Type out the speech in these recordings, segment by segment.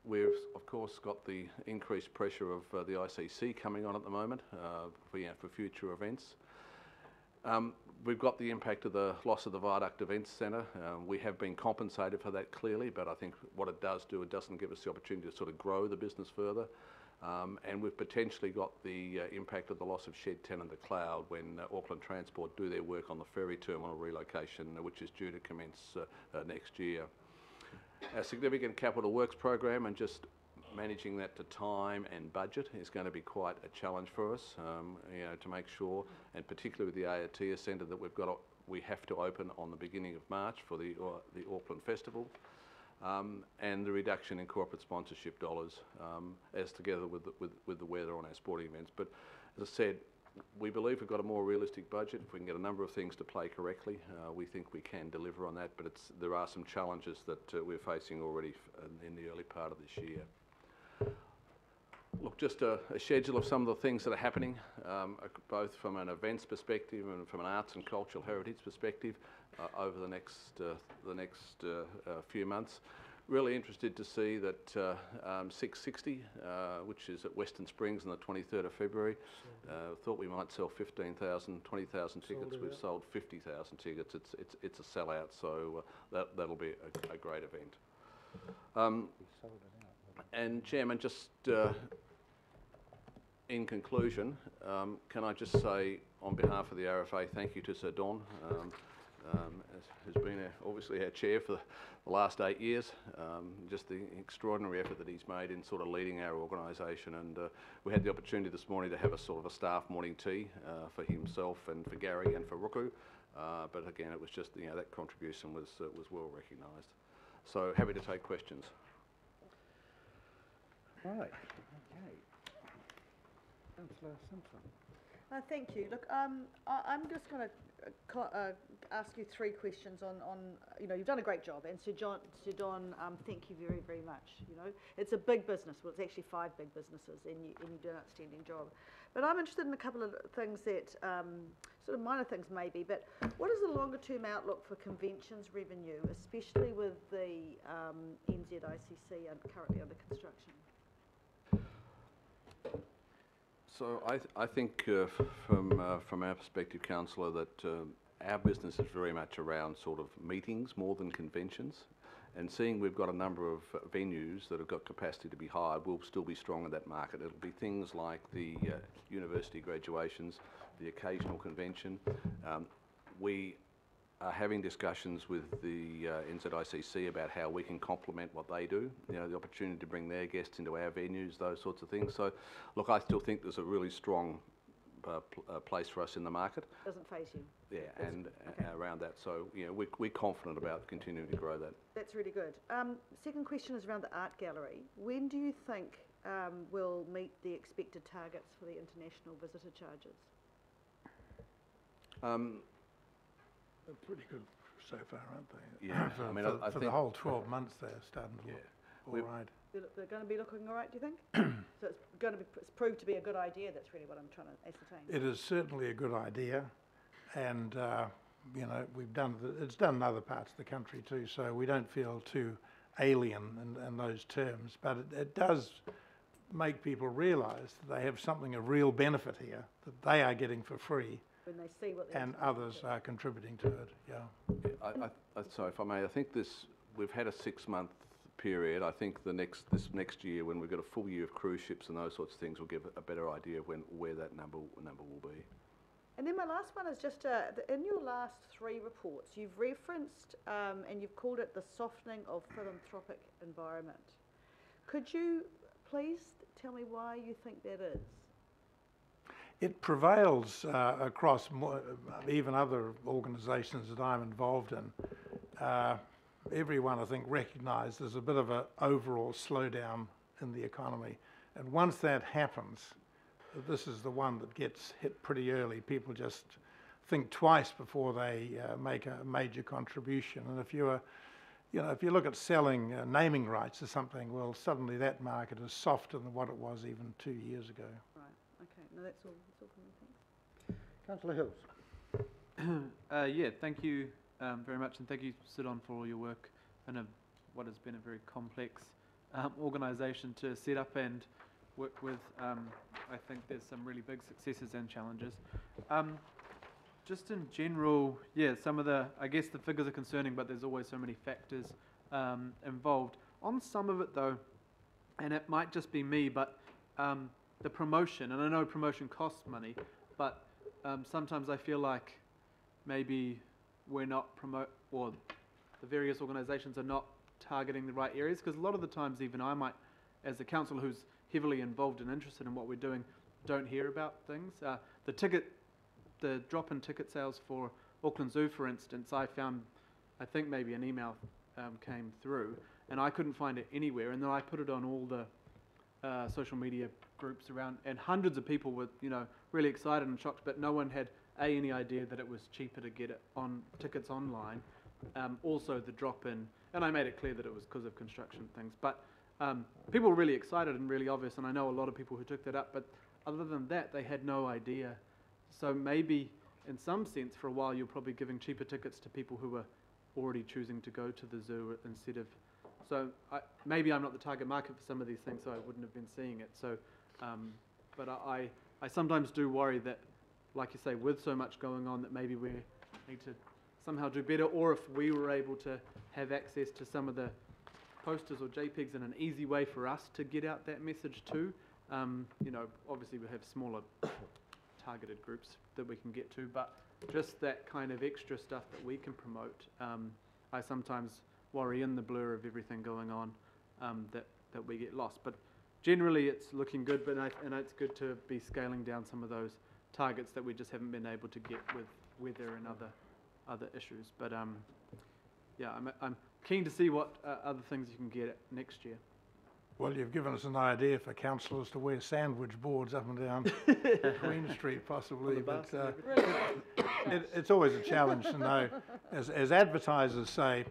We've, of course, got the increased pressure of the ICC coming on at the moment for future events. We've got the impact of the loss of the Viaduct Events Centre. We have been compensated for that clearly, but I think what it does do, it doesn't give us the opportunity to sort of grow the business further. And we've potentially got the impact of the loss of Shed 10 and the Cloud when Auckland Transport do their work on the ferry terminal relocation, which is due to commence next year. Our significant capital works program and just managing that to time and budget is going to be quite a challenge for us, to make sure, and particularly with the Aotea Centre, that we have to open on the beginning of March for the Auckland Festival, and the reduction in corporate sponsorship dollars, as together with the weather on our sporting events. But as I said, we believe we've got a more realistic budget. If we can get a number of things to play correctly, we think we can deliver on that, but there are some challenges that we're facing already in the early part of this year. Look, just a schedule of some of the things that are happening, both from an events perspective and from an arts and cultural heritage perspective, over the next few months. Really interested to see that 660, which is at Western Springs on the 23rd of February, thought we might sell 15,000, 20,000 tickets. We've sold 50,000 tickets. It's a sellout, so that'll be a great event. And Chairman, just in conclusion, can I just say on behalf of the RFA, thank you to Sir Don, who's been obviously our chair for the last 8 years. Just the extraordinary effort that he's made in sort of leading our organisation, and we had the opportunity this morning to have a sort of a staff morning tea for himself and for Gary and for Ruku. But again, it was just that contribution was well recognised. So happy to take questions. Right, okay. Councillor Simpson. Thank you. Look, I'm just going to ask you 3 questions on you've done a great job, and Sir Don, thank you very, very much. It's a big business. Well, it's actually 5 big businesses, and you do an outstanding job. But I'm interested in a couple of things that, sort of minor things maybe, but what is the longer term outlook for conventions revenue, especially with the NZICC currently under construction? So I think from our perspective, Councillor, that our business is very much around sort of meetings more than conventions, and seeing we've got a number of venues that have got capacity to be hired, we'll still be strong in that market. It'll be things like the university graduations, the occasional convention. We are having discussions with the NZICC about how we can complement what they do, the opportunity to bring their guests into our venues, those sorts of things. So, look, I still think there's a really strong place for us in the market. Doesn't faze you? Yeah, and around that. So, we're confident about continuing to grow that. That's really good. Second question is around the art gallery. When do you think we'll meet the expected targets for the international visitor charges? They're pretty good so far, aren't they? Yeah, for the whole 12 months, they're starting to look all right. They're going to be looking all right, do you think? So it's proved to be a good idea. That's really what I'm trying to ascertain. It is certainly a good idea, and it's done in other parts of the country too. So we don't feel too alien in those terms, but it does make people realise that they have something of real benefit here that they are getting for free. When they see what and others are contributing to it, So if I may, I think we've had a 6-month period. I think this next year, when we've got a full year of cruise ships and those sorts of things, we'll give a better idea of where that number will be. And then my last one is just in your last 3 reports, you've referenced and you've called it the softening of philanthropic environment. Could you please tell me why you think that is? It prevails across even other organisations that I'm involved in. Everyone, I think, recognises there's a bit of an overall slowdown in the economy. And once that happens, this is the one that gets hit pretty early. People just think twice before they make a major contribution. And if you look at selling naming rights or something, well, suddenly that market is softer than what it was even 2 years ago. Right. Okay. No, that's all from me. Thanks. Councillor Hills. Yeah, thank you very much, and thank you, Sir Don, for all your work in what has been a very complex organisation to set up and work with. I think there's some really big successes and challenges. Just in general, yeah, some of I guess the figures are concerning, but there's always so many factors involved. On some of it though, and it might just be me, but the promotion, and I know promotion costs money, but sometimes I feel like maybe we're not or the various organisations are not targeting the right areas, because a lot of the times even I might, as a councillor who's heavily involved and interested in what we're doing, don't hear about things. The drop in ticket sales for Auckland Zoo, for instance, I think maybe an email came through, and I couldn't find it anywhere, and then I put it on all the social media groups around, and hundreds of people were, really excited and shocked, but no one had any idea that it was cheaper to get it on tickets online. Also the drop in, and I made it clear that it was because of construction things, but people were really excited and really obvious, and I know a lot of people who took that up, but other than that, they had no idea. So maybe, in some sense, for a while, you're probably giving cheaper tickets to people who were already choosing to go to the zoo instead of. So maybe I'm not the target market for some of these things, so I wouldn't have been seeing it. So, but I sometimes do worry that, like you say, with so much going on, that maybe we need to somehow do better, or if we were able to have access to some of the posters or JPEGs in an easy way for us to get out that message too. Obviously we have smaller targeted groups that we can get to, but just that kind of extra stuff that we can promote, I sometimes worry in the blur of everything going on that we get lost. But generally it's looking good, and it's good to be scaling down some of those targets that we just haven't been able to get with weather and other issues. But yeah, I'm keen to see what other things you can get next year. Well, you've given us an idea for councillors to wear sandwich boards up and down Queen Street, possibly. But it's always a challenge to know. As advertisers say,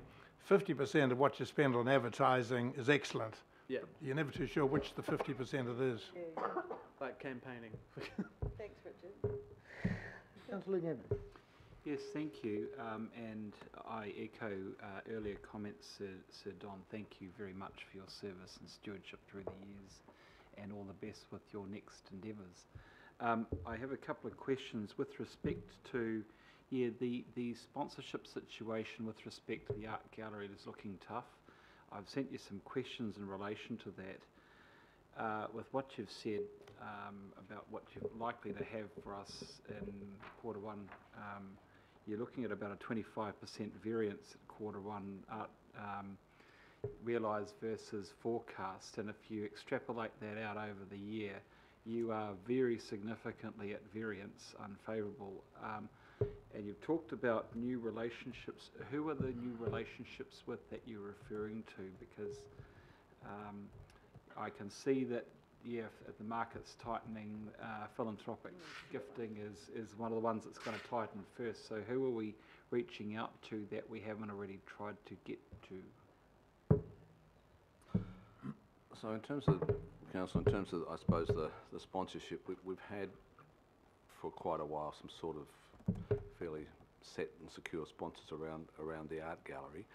50% of what you spend on advertising is excellent. Yeah. You're never too sure which the 50% it is. Yeah. Like campaigning. Thanks, Richard. Councillor Gavin. Yes, thank you. And I echo earlier comments, Sir Don. Thank you very much for your service and stewardship through the years, and all the best with your next endeavours. I have a couple of questions with respect to, the sponsorship situation with respect to the art gallery is looking tough. I've sent you some questions in relation to that. With what you've said about what you're likely to have for us in quarter one, you're looking at about a 25% variance at quarter one art realised versus forecast, and if you extrapolate that out over the year, you are very significantly at variance, unfavourable. And you've talked about new relationships. Who are the new relationships with that you're referring to? Because I can see that, if the market's tightening, philanthropic gifting is one of the ones that's going to tighten first. So who are we reaching out to that we haven't already tried to get to? So in terms of, Council, in terms of, I suppose, the sponsorship, we've had for quite a while some sort of fairly set and secure sponsors around the art gallery.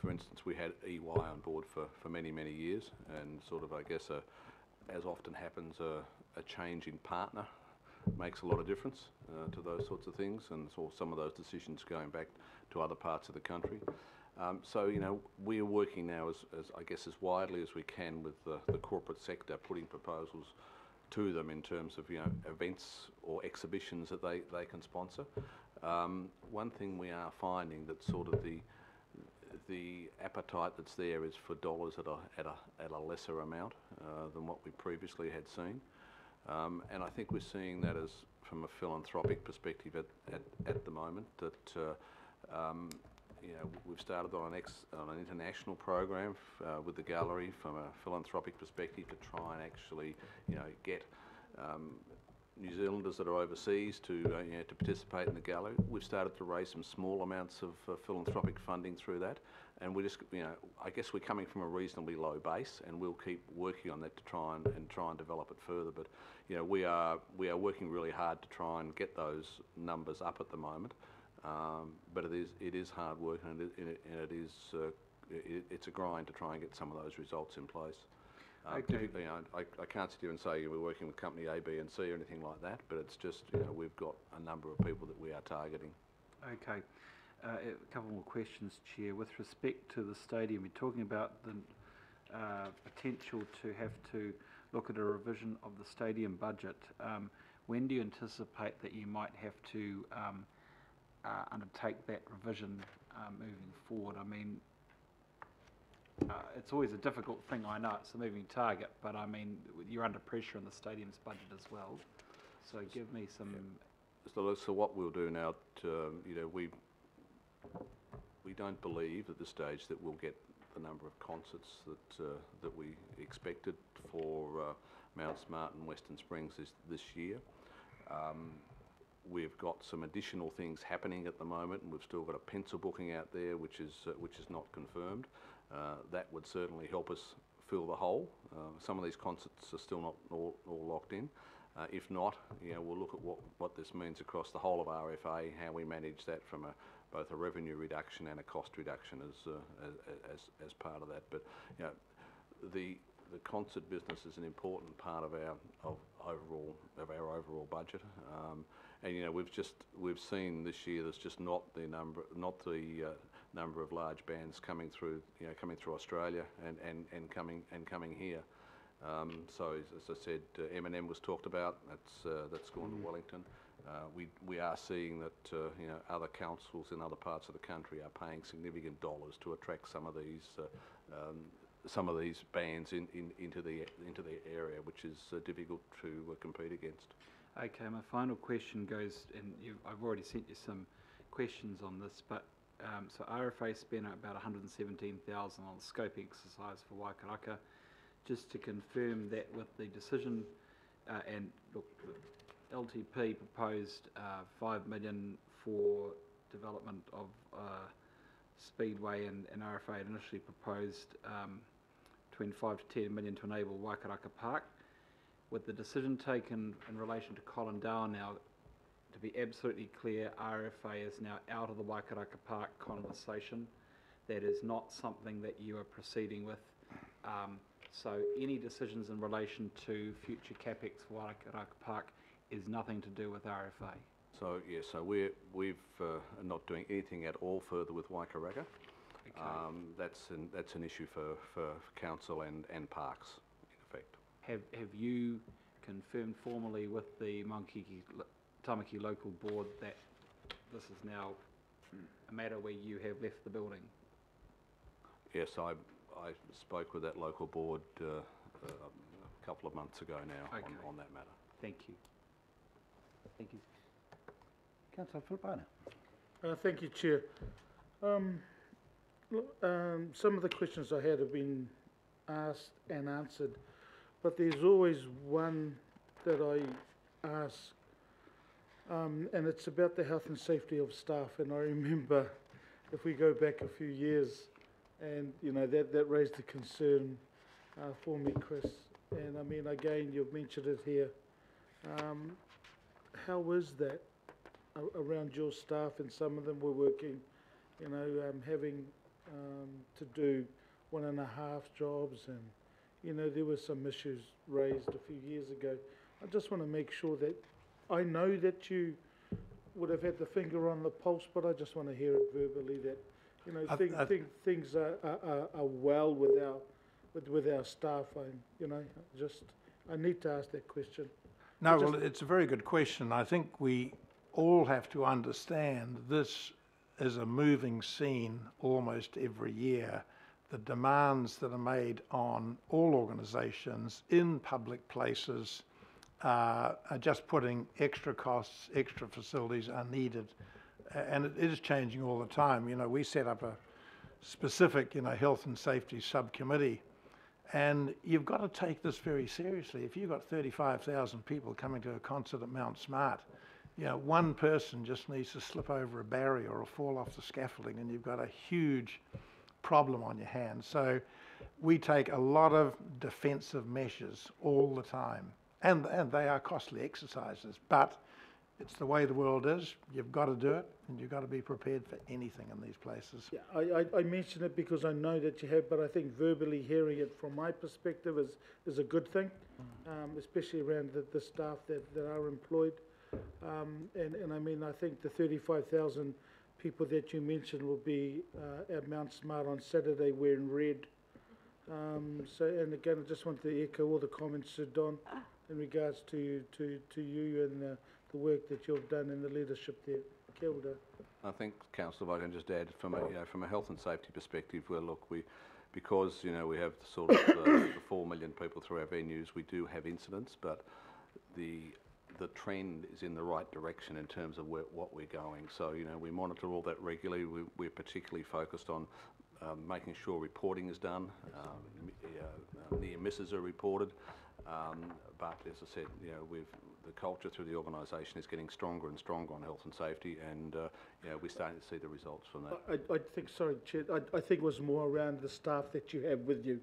For instance, we had EY on board for many, many years, and sort of, I guess, as often happens, a change in partner makes a lot of difference to those sorts of things, and so some of those decisions going back to other parts of the country. So, we are working now as widely as we can with the corporate sector, putting proposals to them in terms of, events or exhibitions that they can sponsor. One thing we are finding that sort of the appetite that's there is for dollars at a lesser amount than what we previously had seen, and I think we're seeing that as from a philanthropic perspective at the moment, that we've started on an international program with the gallery from a philanthropic perspective to try and actually get New Zealanders that are overseas to participate in the gallery. We've started to raise some small amounts of philanthropic funding through that, and we're just, I guess we're coming from a reasonably low base, and we'll keep working on that to try and develop it further. But we are working really hard to try and get those numbers up at the moment. But it is hard work, and it is it's a grind to try and get some of those results in place. Okay. Typically, I can't sit here and say we're working with company A, B and C or anything like that, but it's just, we've got a number of people that we are targeting. Okay. A couple more questions, Chair. With respect to the stadium, you're talking about the potential to have to look at a revision of the stadium budget. When do you anticipate that you might have to undertake that revision moving forward? I mean, it's always a difficult thing, I know it's a moving target, but I mean, you're under pressure in the stadium's budget as well. So give me some... So what we'll do now, we don't believe at this stage that we'll get the number of concerts that we expected for Mount Smart and Western Springs this year. We've got some additional things happening at the moment, and we've still got a pencil booking out there, which is not confirmed. That would certainly help us fill the hole. Some of these concerts are still not all locked in. If not, we'll look at what this means across the whole of RFA, how we manage that from both a revenue reduction and a cost reduction as part of that. But the concert business is an important part of our overall budget. And we've seen this year there's just not the number of large bands coming through Australia and coming here. So as I said, M&M was talked about. That's gone to Wellington. We are seeing that other councils in other parts of the country are paying significant dollars to attract some of these bands into the area, which is difficult to compete against. Okay, my final question goes, and I've already sent you some questions on this, but so RFA spent about 117,000 on the scope exercise for Waikaraka. Just to confirm that with the decision, and look, LTP proposed 5 million for development of Speedway, and RFA had initially proposed between 5 to 10 million to enable Waikaraka Park. With the decision taken in relation to Colindale now, to be absolutely clear, RFA is now out of the Waikaraka Park conversation. That is not something that you are proceeding with. So any decisions in relation to future capex for Waikaraka Park is nothing to do with RFA. So yes, so we're not doing anything at all further with Waikaraka. Okay. That's an issue for council and parks, in effect. Have you confirmed formally with the Tamaki local board that this is now a matter where you have left the building? Yes, I spoke with that local board a couple of months ago now. Okay. on that matter. Thank you. Thank you. Councillor Filipina. Thank you, Chair. Some of the questions I had have been asked and answered, but there's always one that I ask, and it's about the health and safety of staff. And I remember, if we go back a few years, and that raised a concern for me, Chris. And I mean, again, you've mentioned it here. How is that around your staff? And some of them were working, having to do 1.5 jobs, and there were some issues raised a few years ago. I just want to make sure that I know that you would have had the finger on the pulse, but I just want to hear it verbally that things are well with our staff. I need to ask that question. No, well, it's a very good question. I think we all have to understand this is a moving scene almost every year. The demands that are made on all organisations in public places are just putting extra costs, extra facilities are needed. And it is changing all the time. We set up a specific, health and safety subcommittee, and you've got to take this very seriously. If you've got 35,000 people coming to a concert at Mount Smart, one person just needs to slip over a barrier or fall off the scaffolding, and you've got a huge problem on your hands. So we take a lot of defensive measures all the time, and they are costly exercises. But It's the way the world is. You've got to do it, and you've got to be prepared for anything in these places. Yeah, I mention it because I know that you have, but I think verbally hearing it from my perspective is a good thing, especially around the staff that are employed. And I mean, I think the 35,000 people that you mentioned will be at Mount Smart on Saturday wearing red. So, and again, I just want to echo all the comments, Sir Don, in regards to you and the work that you've done in the leadership there. Kia ora. I think, Councillor, if I can just add, from a health and safety perspective, well, look, because we have sort of the 4 million people through our venues, we do have incidents, but the trend is in the right direction in terms of what we're going. So, we monitor all that regularly. We're particularly focused on making sure reporting is done, near misses are reported, but as I said, the culture through the organisation is getting stronger and stronger on health and safety, and we're starting to see the results from that. I think, sorry, Chair, I think it was more around the staff that you have with you.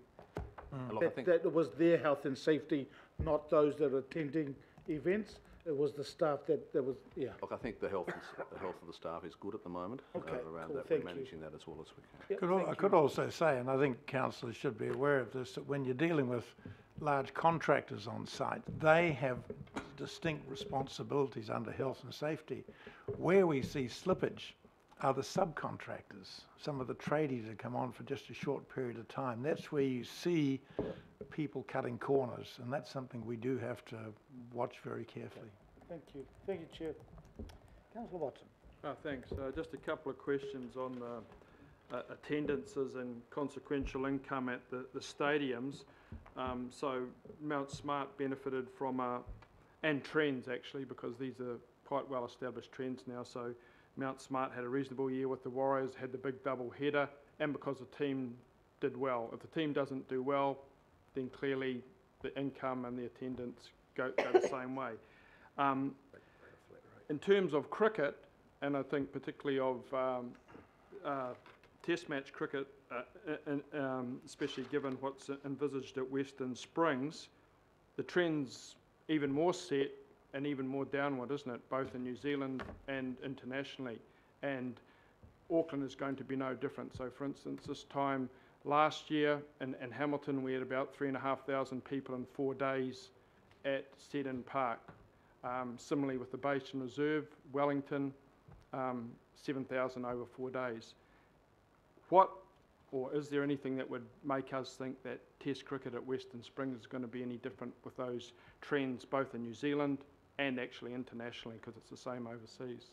Look, I think That it was their health and safety, not those that are attending events. It was the staff that was, yeah. Look, I think the health of the staff is good at the moment. Okay, around cool, that, thank we're you. managing that as well as we can. Yeah, I could also say, and I think councillors should be aware of this, that when you're dealing with large contractors on site, they have distinct responsibilities under health and safety. Where we see slippage are the subcontractors, some of the tradies that come on for just a short period of time. That's where you see people cutting corners, and that's something we do have to watch very carefully. Thank you. Thank you, Chair. Councillor Watson. Thanks. Just a couple of questions on attendances and consequential income at the stadiums. So Mount Smart benefited from, and trends actually, because these are quite well established trends now. So Mount Smart had a reasonable year with the Warriors, had the big double header, and because the team did well. If the team doesn't do well, then clearly the income and the attendance go the same way. In terms of cricket, and I think particularly of Test match cricket, especially given what's envisaged at Western Springs, the trend's even more set and even more downward, isn't it, both in New Zealand and internationally. And Auckland is going to be no different. So, for instance, this time last year in Hamilton, we had about 3,500 people in 4 days at Seddon Park. Similarly with the Basin Reserve, Wellington, 7,000 over 4 days. Or is there anything that would make us think that Test cricket at Western Springs is going to be any different with those trends both in New Zealand and actually internationally, because it's the same overseas?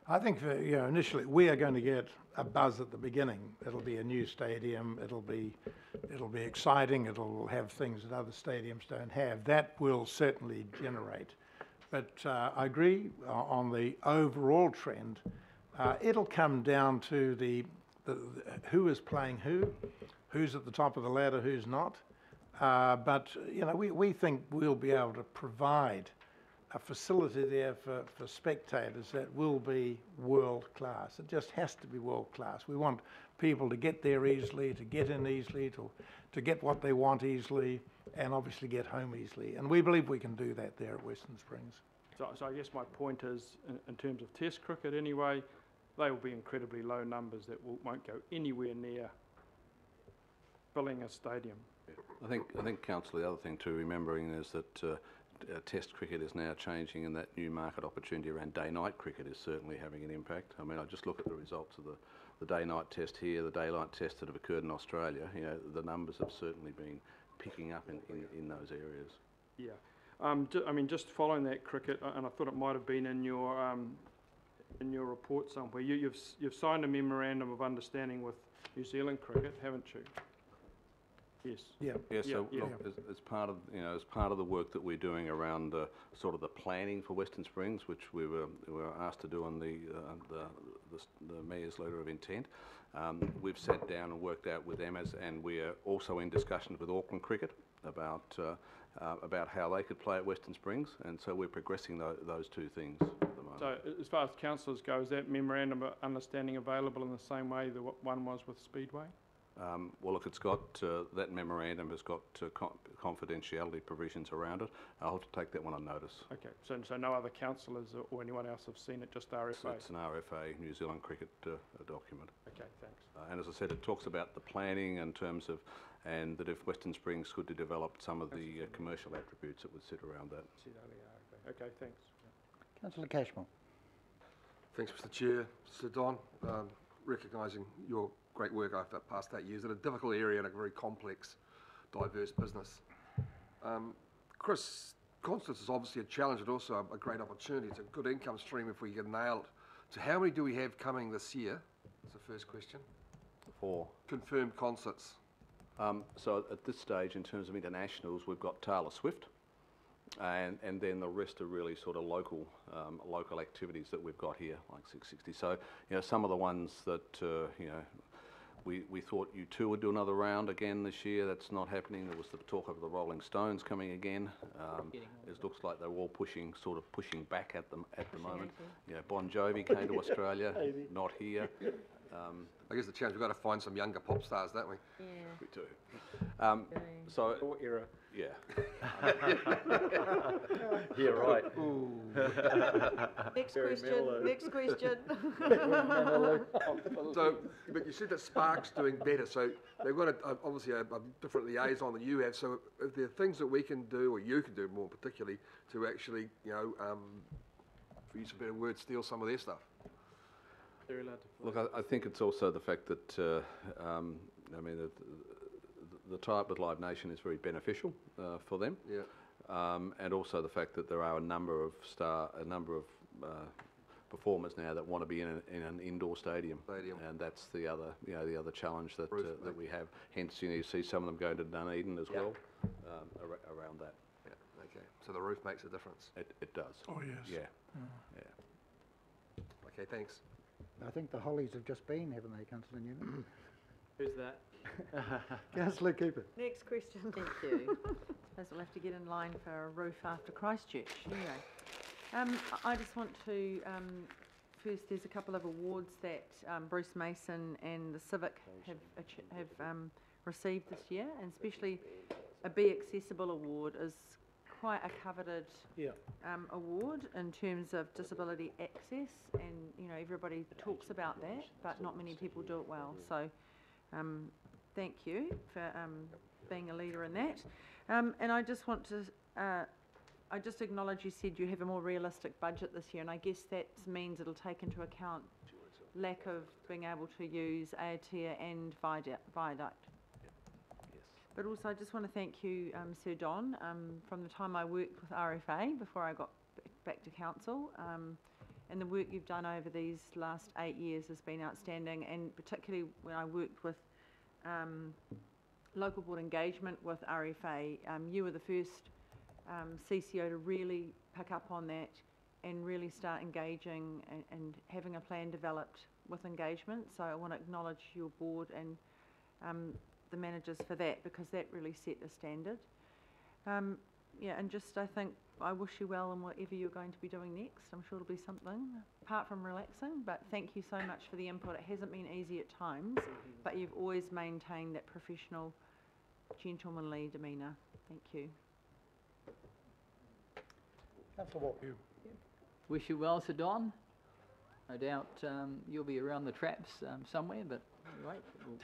I think initially we are going to get a buzz at the beginning. It'll be a new stadium. It'll be exciting. It'll have things that other stadiums don't have. That will certainly generate. But I agree on the overall trend. It'll come down to the who is playing who's at the top of the ladder, who's not. But we think we'll be able to provide a facility there for spectators that will be world class. It just has to be world class. We want people to get there easily, to get in easily, to get what they want easily, and obviously get home easily. And we believe we can do that there at Western Springs. So I guess my point is, in terms of Test cricket anyway, they will be incredibly low numbers that won't go anywhere near filling a stadium. I think, Councillor, the other thing too, remembering is that Test cricket is now changing, and that new market opportunity around day-night cricket is certainly having an impact. I mean, I just look at the results of the day-night test here, the daylight tests that have occurred in Australia. The numbers have certainly been picking up in those areas. Yeah. I mean, just following that cricket, and I thought it might have been in your report somewhere. You've signed a memorandum of understanding with New Zealand Cricket, haven't you? Yes. Yeah. Yeah. So Yeah. look, as part of the work that we're doing around sort of the planning for Western Springs, which we were asked to do on the Mayor's letter of intent, we've sat down and worked out with them, and we are also in discussions with Auckland Cricket about how they could play at Western Springs, and so we're progressing those two things at the moment. So as far as councillors go, is that memorandum of understanding available in the same way that one was with Speedway? Well, look, it's got, that memorandum has got confidentiality provisions around it. I'll have to take that one on notice. Okay, so no other councillors or anyone else have seen it, just RFA? It's an RFA, New Zealand Cricket document. Okay, thanks. And as I said, it talks about the planning in terms of, and that if Western Springs could develop some of the commercial attributes that would sit around that. See, only RFA. Okay, thanks. Councillor Cashmore. Thanks, Mr Chair. Sir Don, recognising your great work over the past 8 years in a difficult area and a very complex, diverse business. Chris, Constance is obviously a challenge but also a great opportunity. It's a good income stream if we can nail it. So how many do we have coming this year? That's the first question. 4. Confirmed concerts. So at this stage, in terms of internationals, we've got Taylor Swift, and then the rest are really sort of local activities that we've got here, like 660. So, you know, some of the ones that, you know, we thought U2 would do another round again this year. That's not happening. There was the talk of the Rolling Stones coming again. It looks like they're all pushing back at them at the moment. You know, Bon Jovi came to Australia, not here. I guess the challenge, we've got to find some younger pop stars, don't we? Yeah. We do. So, Or era. yeah. Yeah, right. Next question, next question. So, but you said that Spark's doing better, so they've got obviously a different liaison than you have, so if there are things that we can do, or you can do more particularly, to actually, you know, for use of a better word, steal some of their stuff. They're allowed to. Look, I think it's also the fact that, I mean, the tie-up with Live Nation is very beneficial for them. Yeah. And also the fact that there are a number of performers now that want to be in an indoor stadium. And that's the other, you know, the other challenge that that we have. Hence, you know, you see some of them going to Dunedin as well, around that. Yeah. Okay. So the roof makes a difference. It does. Oh, yes. Yeah. Yeah. Okay. Thanks. I think the Hollies have just been, haven't they, Councillor Newman? Who's that? Councillor Cooper. Next question. Thank you. Suppose we'll have to get in line for a roof after Christchurch. Anyway, I just want to first. There's a couple of awards that Bruce Mason and the Civic have received this year, and especially a Be Accessible award is quite a coveted award in terms of disability access, and you know everybody talks about that, but not many people do it well. So, thank you for being a leader in that. And I just want to, I just acknowledge you said you have a more realistic budget this year, and I guess that means it'll take into account lack of being able to use Aotea and Viaduct. But also I just want to thank you, Sir Don, from the time I worked with RFA before I got back to council, and the work you've done over these last 8 years has been outstanding, and particularly when I worked with local board engagement with RFA, you were the first CCO to really pick up on that and really start engaging and having a plan developed with engagement. So I want to acknowledge your board and the managers for that, because that really set the standard. Yeah, and just I think I wish you well in whatever you're going to be doing next. I'm sure it'll be something apart from relaxing, but thank you so much for the input. It hasn't been easy at times, but you've always maintained that professional, gentlemanly demeanour. Thank you. Councillor Walker. Wish you well, Sir Don. No doubt you'll be around the traps somewhere, but we'll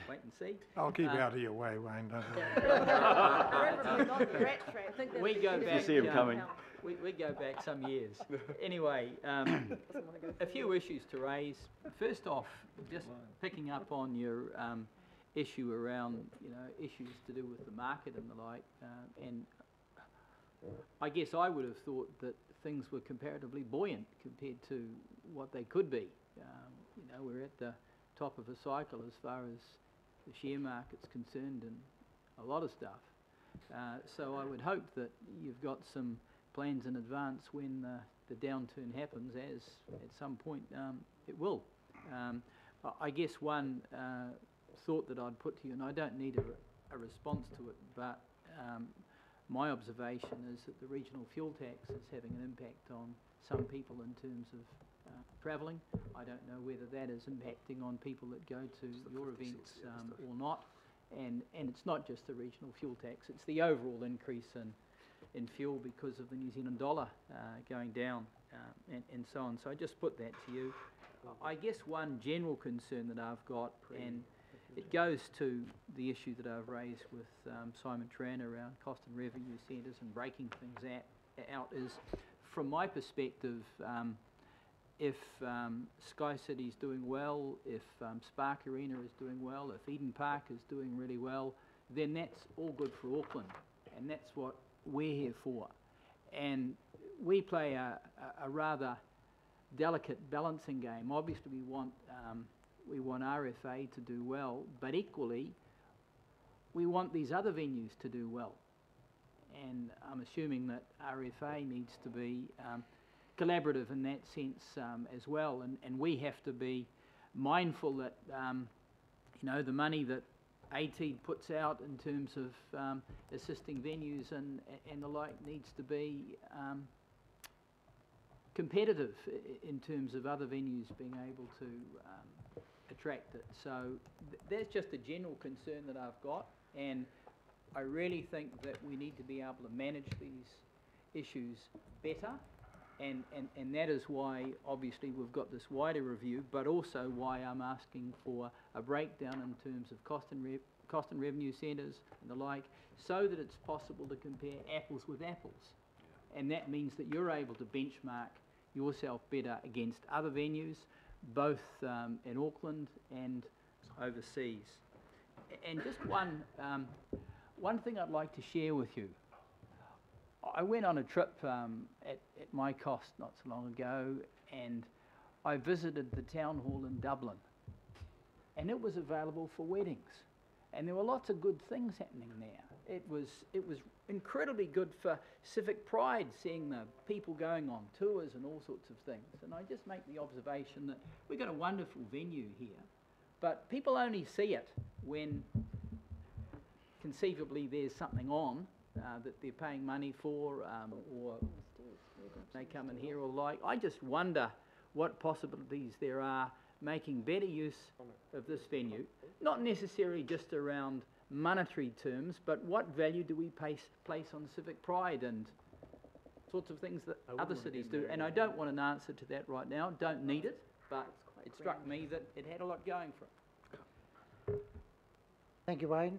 wait and see. I'll keep out of your way, Wayne, don't worry. Preferably not the rat trap. I think that'd We be go good. back. see him coming. We go back some years. Anyway, a few issues to raise. First off, just picking up on your issue around, you know, issues to do with the market and the like, and I guess I would have thought that things were comparatively buoyant compared to what they could be. You know, we're at the top of a cycle as far as the share market's concerned and a lot of stuff. So I would hope that you've got some plans in advance when the downturn happens, as at some point it will. I guess one thought that I'd put to you, and I don't need a response to it, but my observation is that the regional fuel tax is having an impact on some people in terms of travelling. I don't know whether that is impacting on people that go to your events or not. and it's not just the regional fuel tax, it's the overall increase in fuel because of the New Zealand dollar going down and so on. So I just put that to you. I guess one general concern that I've got, and it goes to the issue that I've raised with Simon Tran around cost and revenue centres and breaking things out, is from my perspective, if Sky City is doing well, if Spark Arena is doing well, if Eden Park is doing really well, then that's all good for Auckland, and that's what we're here for. And we play a rather delicate balancing game. Obviously we want RFA to do well, but equally we want these other venues to do well. And I'm assuming that RFA needs to be collaborative in that sense as well, and we have to be mindful that you know, the money that AT puts out in terms of assisting venues and the like needs to be competitive in terms of other venues being able to attract it. So that's just a general concern that I've got, and I really think that we need to be able to manage these issues better, and that is why obviously we've got this wider review, but also why I'm asking for a breakdown in terms of cost and revenue centres and the like, so that it's possible to compare apples with apples. And that means that you're able to benchmark yourself better against other venues, both in Auckland and overseas. And just one thing I'd like to share with you. I went on a trip at my cost not so long ago, and I visited the town hall in Dublin, and it was available for weddings, and there were lots of good things happening there. It was incredibly good for civic pride, seeing the people going on tours and all sorts of things. And I just make the observation that we've got a wonderful venue here, but people only see it when conceivably there's something on that they're paying money for, or they come in here or like. I just wonder what possibilities there are making better use of this venue, not necessarily just around monetary terms, but what value do we place on civic pride and sorts of things that other cities do. And I don't want an answer to that right now, don't need it, but it struck me that it had a lot going for it. Thank you, Wayne.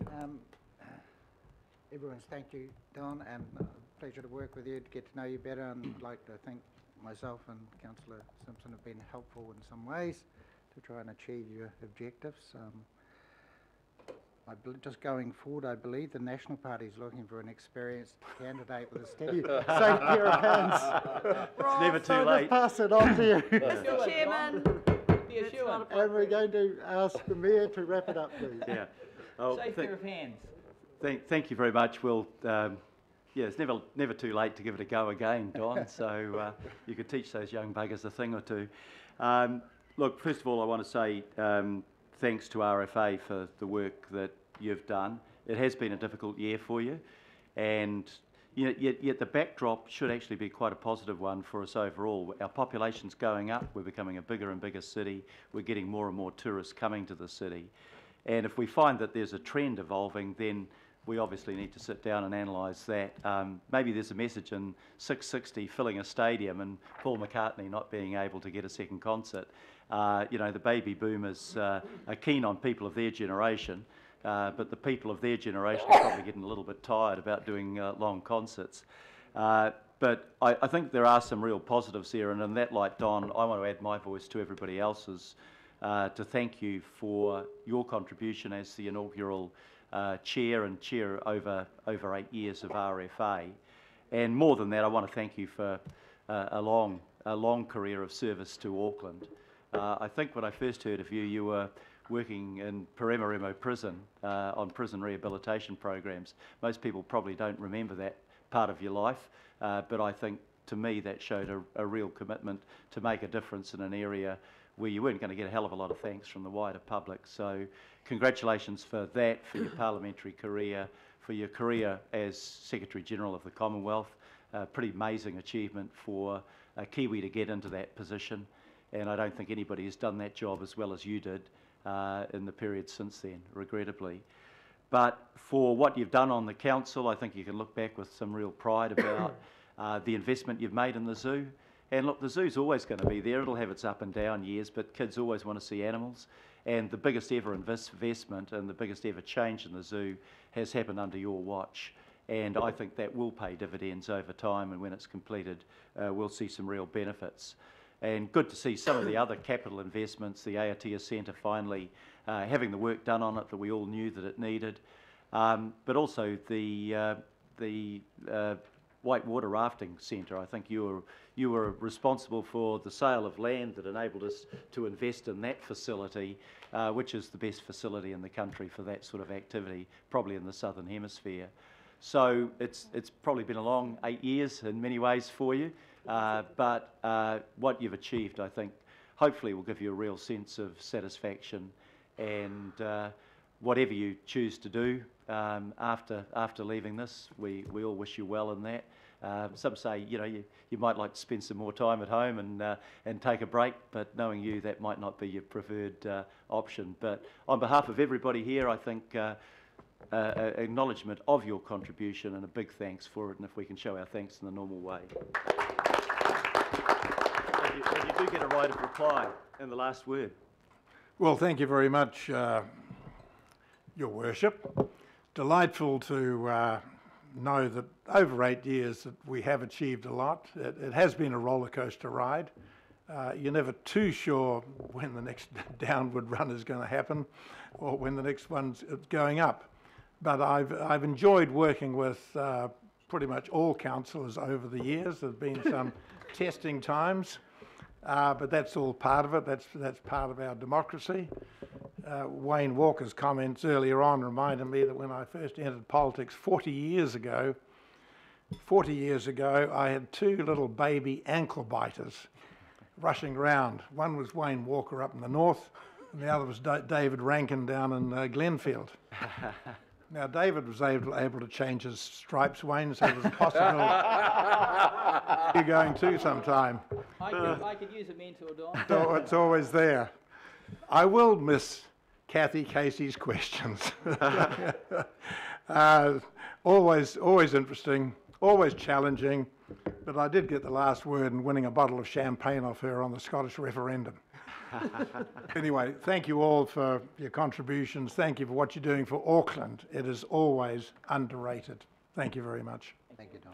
Everyone's thank you, Don, and pleasure to work with you, to get to know you better, and I'd like to thank myself and Councillor Simpson have been helpful in some ways to try and achieve your objectives. Just going forward, I believe the National Party is looking for an experienced candidate with a steady, safe pair of hands. It's never too So late. just pass it on to you. Mr. Chairman, it's not And we're going to ask the Mayor to wrap it up, please. Yeah. Oh, Safe pair of hands. Thank you very much. Well, yeah, it's never too late to give it a go again, Don. So you could teach those young buggers a thing or two. Look, first of all, I want to say thanks to RFA for the work that you've done. It has been a difficult year for you, and you know, yet the backdrop should actually be quite a positive one for us overall. Our population's going up. We're becoming a bigger and bigger city. We're getting more and more tourists coming to the city. And if we find that there's a trend evolving, then we obviously need to sit down and analyse that. Maybe there's a message in 660 filling a stadium and Paul McCartney not being able to get a second concert. You know, the baby boomers are keen on people of their generation, but the people of their generation are probably getting a little bit tired about doing long concerts. But I think there are some real positives here, and in that light, Don, I want to add my voice to everybody else's to thank you for your contribution as the inaugural chair over 8 years of RFA. And more than that, I want to thank you for a long career of service to Auckland. I think when I first heard of you, you were working in Paramaribo Prison on prison rehabilitation programs. Most people probably don't remember that part of your life, but I think to me that showed a real commitment to make a difference in an area where you weren't going to get a hell of a lot of thanks from the wider public. So congratulations for that, for your parliamentary career, for your career as Secretary-General of the Commonwealth. Pretty amazing achievement for a Kiwi to get into that position, and I don't think anybody has done that job as well as you did in the period since then, regrettably. But for what you've done on the council, I think you can look back with some real pride about the investment you've made in the zoo. And look, the zoo's always going to be there. It'll have its up and down years, but kids always want to see animals. And the biggest ever investment and the biggest ever change in the zoo has happened under your watch. And I think that will pay dividends over time, and when it's completed, we'll see some real benefits. And good to see some of the other capital investments, the Aotea Centre finally having the work done on it that we all knew that it needed. But also the Whitewater Rafting Centre. I think you were responsible for the sale of land that enabled us to invest in that facility, which is the best facility in the country for that sort of activity, probably in the Southern Hemisphere. So it's probably been a long 8 years in many ways for you, but what you've achieved, I think, hopefully will give you a real sense of satisfaction, and whatever you choose to do after leaving this, we all wish you well in that. Some say, you know, you might like to spend some more time at home and take a break, but knowing you, that might not be your preferred option. But on behalf of everybody here, I think acknowledgement of your contribution and a big thanks for it, and if we can show our thanks in the normal way. And you do get a right of reply in the last word. Well, thank you very much, Your Worship. Delightful to know that over 8 years that we have achieved a lot. It has been a roller coaster ride. You're never too sure when the next downward run is going to happen or when the next one's going up. But I've enjoyed working with pretty much all councillors over the years. There have been some testing times, but that's all part of it. That's part of our democracy. Wayne Walker's comments earlier on reminded me that when I first entered politics 40 years ago, I had two little baby ankle biters rushing around. One was Wayne Walker up in the north, and the other was David Rankin down in Glenfield. Now, David was able to change his stripes, Wayne, so there's a possibility you're going too sometime. I could use a mentor, Don. So it's always there. I will miss Kathy Casey's questions. Always interesting, always challenging, but I did get the last word in winning a bottle of champagne off her on the Scottish referendum. Anyway, thank you all for your contributions. Thank you for what you're doing for Auckland. It is always underrated. Thank you very much. Thank you, Don.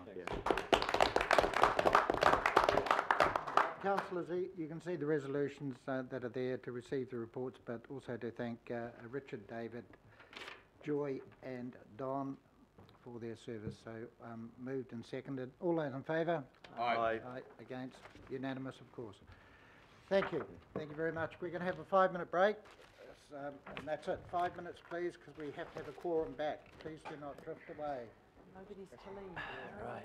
Councillors, you can see the resolutions that are there to receive the reports, but also to thank Richard, David, Joy and Don for their service. So moved and seconded. All those in favour? Aye. Aye. Against? Unanimous, of course. Thank you. Thank you very much. We're going to have a 5-minute break. And that's it. 5 minutes, please, because we have to have a quorum back. Please do not drift away. Nobody's to leave. Right.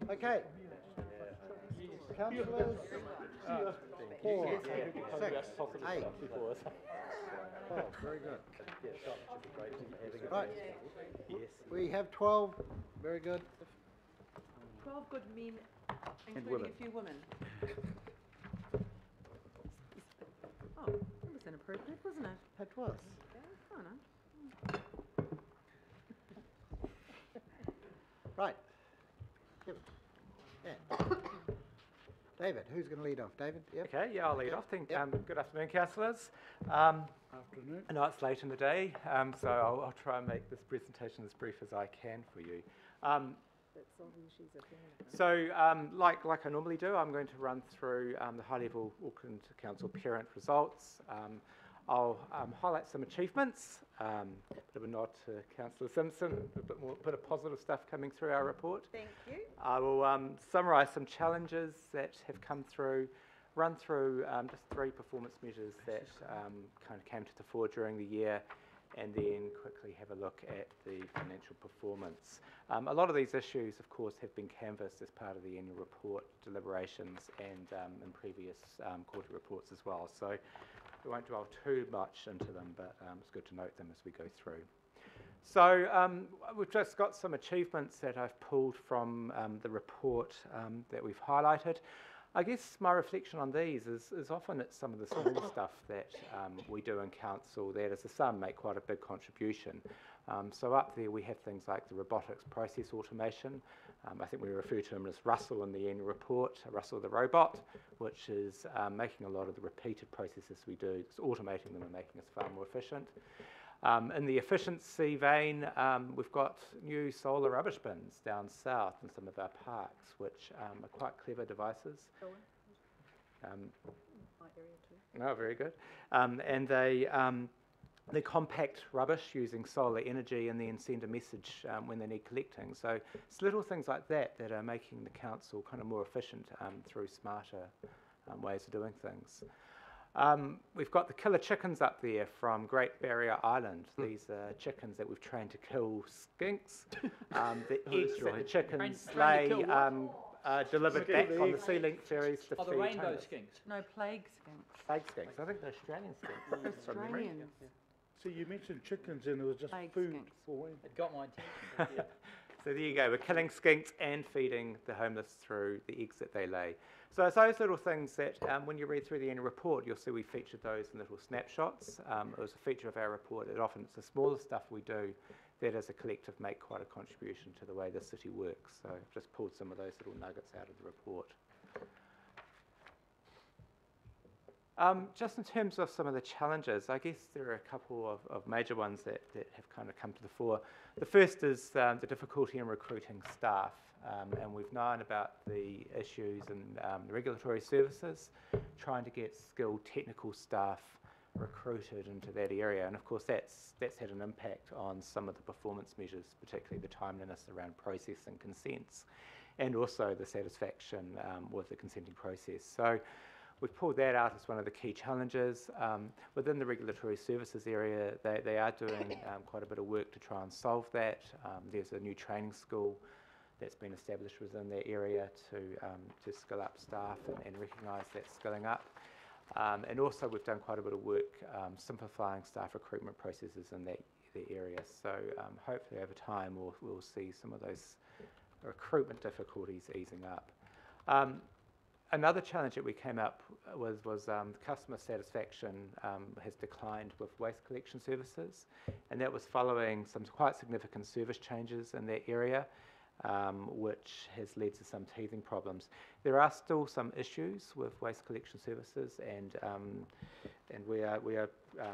Okay. Councillors, 4, 6, 8. Oh, very good. Right. We have 12. Very good. 12 good men, including women. a few women. Oh, that was inappropriate, wasn't it? It was. Oh, no. Right. Yeah. David, who's going to lead off? David? Yep. Okay, yeah, I'll lead off. Yep. Good afternoon, councillors. Afternoon. I know it's late in the day, so I'll try and make this presentation as brief as I can for you. Like I normally do, I'm going to run through the high-level Auckland Council parent results. I'll highlight some achievements, a bit of a nod to Councillor Simpson, a bit of positive stuff coming through our report. Thank you. I will summarise some challenges that have come through, run through just 3 performance measures that kind of came to the fore during the year, and then quickly have a look at the financial performance. A lot of these issues, of course, have been canvassed as part of the annual report deliberations and in previous quarterly reports as well. So we won't dwell too much into them, but it's good to note them as we go through. So we've just got some achievements that I've pulled from the report that we've highlighted. I guess my reflection on these is often it's some of the small stuff that we do in council that as a sum make quite a big contribution. So up there we have things like the robotics process automation. I think we refer to him as Russell in the annual report, Russell the robot, which is making a lot of the repeated processes we do, it's automating them and making us far more efficient. In the efficiency vein, we've got new solar rubbish bins down south in some of our parks, which are quite clever devices. My area too. Oh, very good. And they compact rubbish using solar energy and then send a message when they need collecting. So it's little things like that that are making the council kind of more efficient through smarter ways of doing things. We've got the killer chickens up there from Great Barrier Island. These are chickens that we've trained to kill skinks. The eggs that the chickens lay delivered back on the Sea Link ferries to Oh, the feed rainbow homeless. skinks. No plague skinks. Plague skinks. I think they're Australian skinks. from memory. Australians. So you mentioned chickens and it was just Plague food skinks. for when? It got my attention. Yeah. So there you go, we're killing skinks and feeding the homeless through the eggs that they lay. So it's those little things that when you read through the annual report, you'll see we featured those in little snapshots. It was a feature of our report. It's the smaller stuff we do that as a collective make quite a contribution to the way the city works. So I've just pulled some of those little nuggets out of the report. Just in terms of some of the challenges, I guess there are a couple of major ones that have kind of come to the fore. The first is the difficulty in recruiting staff, and we've known about the issues in the regulatory services, trying to get skilled technical staff recruited into that area, and of course that's had an impact on some of the performance measures, particularly the timeliness around processing consents, and also the satisfaction with the consenting process. So we've pulled that out as one of the key challenges. Within the regulatory services area, they are doing quite a bit of work to try and solve that. There's a new training school that's been established within that area to skill up staff and recognise that skilling up. And also we've done quite a bit of work simplifying staff recruitment processes in the area. So hopefully over time we'll see some of those recruitment difficulties easing up. Another challenge that we came up was customer satisfaction has declined with waste collection services, and that was following some quite significant service changes in that area, which has led to some teething problems. There are still some issues with waste collection services, and we are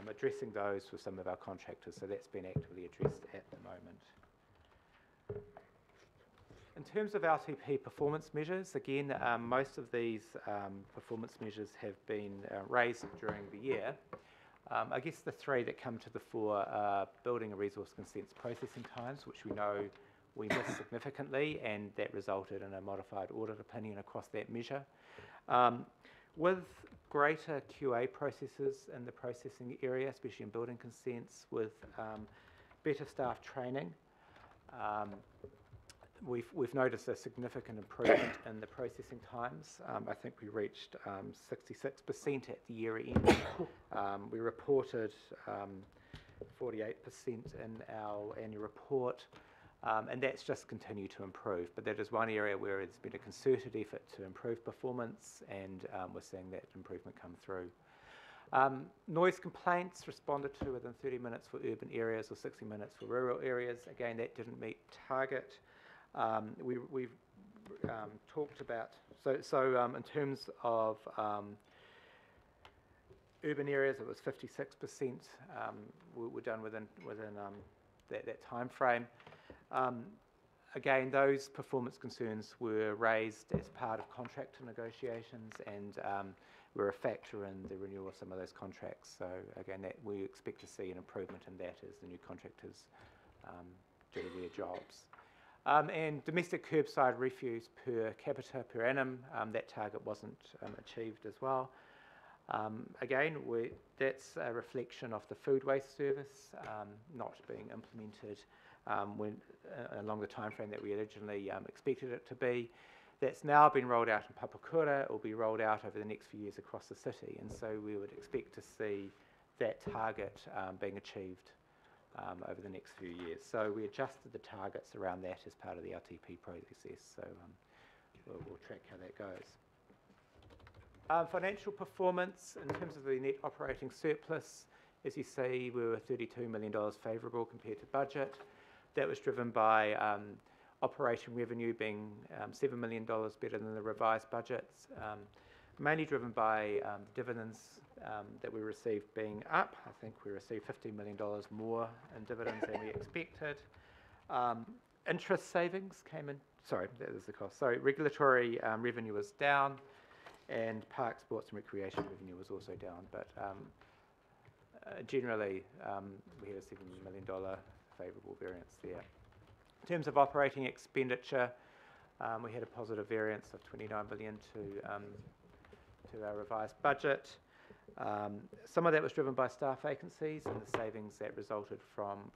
addressing those with some of our contractors, so that's been actively addressed at the moment. In terms of LTP performance measures, again, most of these performance measures have been raised during the year. I guess the 3 that come to the fore are building and resource consents processing times, which we know we missed significantly, and that resulted in a modified audit opinion across that measure. With greater QA processes in the processing area, especially in building consents, with better staff training, we've noticed a significant improvement in the processing times. I think we reached 66% at the year end. We reported 48% in our annual report, and that's just continued to improve. But that is one area where there's been a concerted effort to improve performance, and we're seeing that improvement come through. Noise complaints responded to within 30 minutes for urban areas or 60 minutes for rural areas. Again, that didn't meet target. We've talked about, in terms of urban areas, it was 56% were done within that time frame. Again, those performance concerns were raised as part of contractor negotiations and were a factor in the renewal of some of those contracts. So again, that we expect to see an improvement in that as the new contractors do their jobs. And domestic curbside refuse per capita per annum, that target wasn't achieved as well. Again, that's a reflection of the food waste service not being implemented along the time frame that we originally expected it to be. That's now been rolled out in Papakura. It will be rolled out over the next few years across the city, and so we would expect to see that target being achieved over the next few years. So we adjusted the targets around that as part of the RTP process, so we'll track how that goes. Financial performance, in terms of the net operating surplus, as you see, we were $32 million favourable compared to budget. That was driven by operating revenue being $7 million better than the revised budgets, mainly driven by dividends that we received being up. I think we received $15 million more in dividends than we expected. Interest savings came in, sorry, that was the cost. Sorry, regulatory revenue was down, and park, sports and recreation revenue was also down, but generally we had a $7 million favourable variance there. In terms of operating expenditure, we had a positive variance of $29 million to our revised budget. Some of that was driven by staff vacancies and the savings that resulted from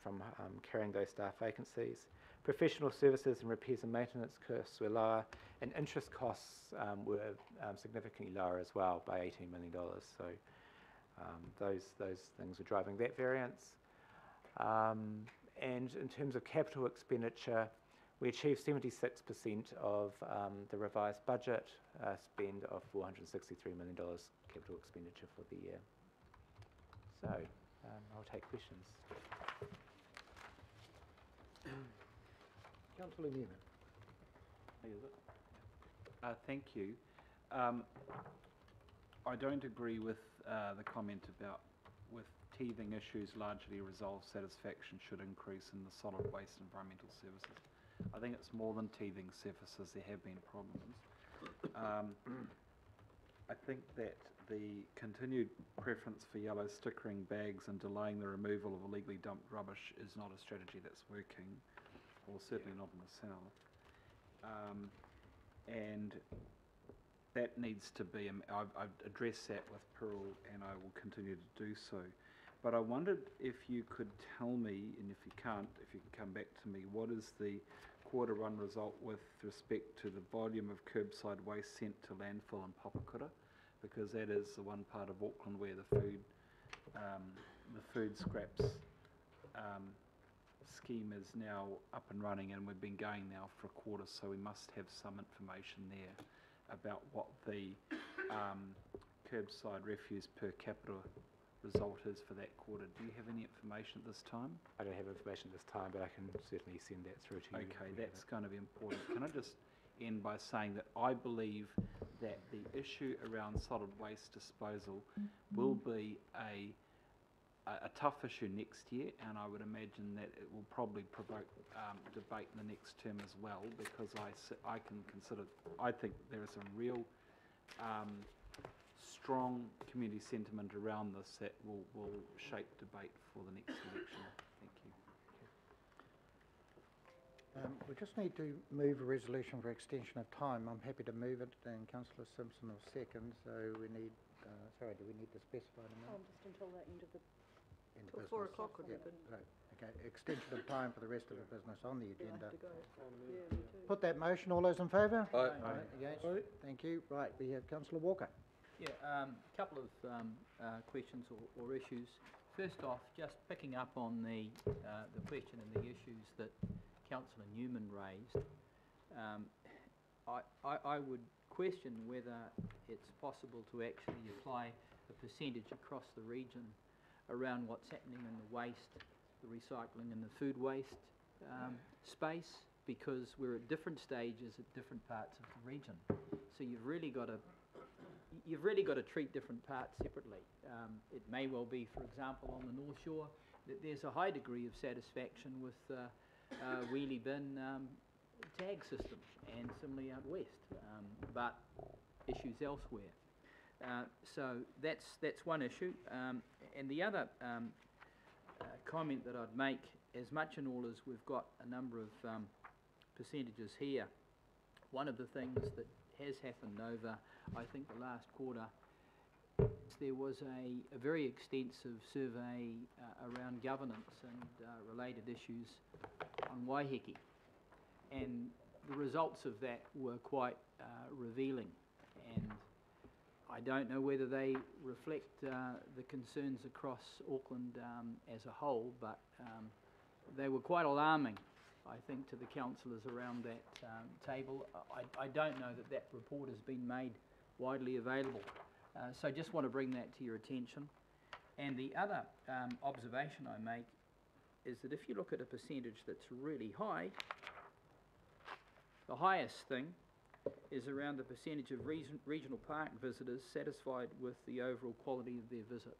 carrying those staff vacancies. Professional services and repairs and maintenance costs were lower, and interest costs were significantly lower as well by $18 million. So those things were driving that variance. And in terms of capital expenditure, we achieved 76% of the revised budget spend of $463 million capital expenditure for the year. So I'll take questions. Councillor Newman. Thank you. I don't agree with the comment about with teething issues largely resolved, satisfaction should increase in the solid waste environmental services. I think it's more than teething surfaces, there have been problems. I think that the continued preference for yellow stickering bags and delaying the removal of illegally dumped rubbish is not a strategy that's working, or certainly not in the south. And that needs to be, I've addressed that with Pearl and I will continue to do so. But I wondered if you could tell me, and if you can't, if you can come back to me, what is the Q1 result with respect to the volume of curbside waste sent to landfill in Papakura? Because that is the one part of Auckland where the food scraps scheme is now up and running, and we've been going now for a quarter, so we must have some information there about what the curbside refuse per capita result is for that quarter. Do you have any information at this time? I don't have information at this time, but I can certainly send that through to you. Okay, that's going to be important. Can I just end by saying that I believe that the issue around solid waste disposal will be a tough issue next year, and I would imagine that it will probably provoke debate in the next term as well, because I think there is a real strong community sentiment around this that will shape debate for the next election. Thank you. We just need to move a resolution for extension of time. I'm happy to move it, and Councillor Simpson will second. So we need, sorry, do we need to specify the minute? Just until the end of the, End of till business. 4 o'clock would be good. Right, Okay, extension of time for the rest of the business on the Yeah, I agenda. have to go. Yeah, me too. Put that motion, all those in favour? Aye. Against? Aye. Thank you. Right, we have councillor Walker. Yeah, couple of questions or issues. First off, just picking up on the question and the issues that Councillor Newman raised, I would question whether it's possible to actually apply a percentage across the region around what's happening in the waste, the recycling and the food waste space, because we're at different stages at different parts of the region. So you've really got to treat different parts separately. It may well be, for example, on the North Shore, that there's a high degree of satisfaction with wheelie bin tag system, and similarly out west, but issues elsewhere. So that's one issue. And the other comment that I'd make, as much and all as we've got a number of percentages here, one of the things that has happened over, I think, the last quarter, there was a very extensive survey around governance and related issues on Waiheke, and the results of that were quite revealing, and I don't know whether they reflect the concerns across Auckland as a whole, but they were quite alarming, I think, to the councillors around that table. I don't know that report has been made widely available. So just want to bring that to your attention. And the other observation I make is that if you look at a percentage that's really high, the highest thing is around the percentage of regional park visitors satisfied with the overall quality of their visit.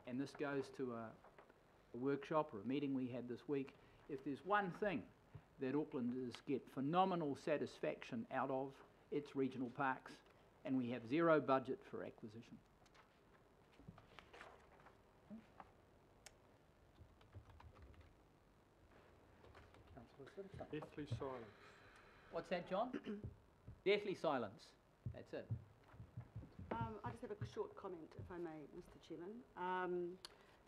And this goes to a workshop or a meeting we had this week. If there's one thing that Aucklanders get phenomenal satisfaction out of, it's regional parks, and we have zero budget for acquisition. Councillor Simpson. Deathly silence. What's that, John? Deathly silence. That's it. I just have a short comment, if I may, Mr. Chairman.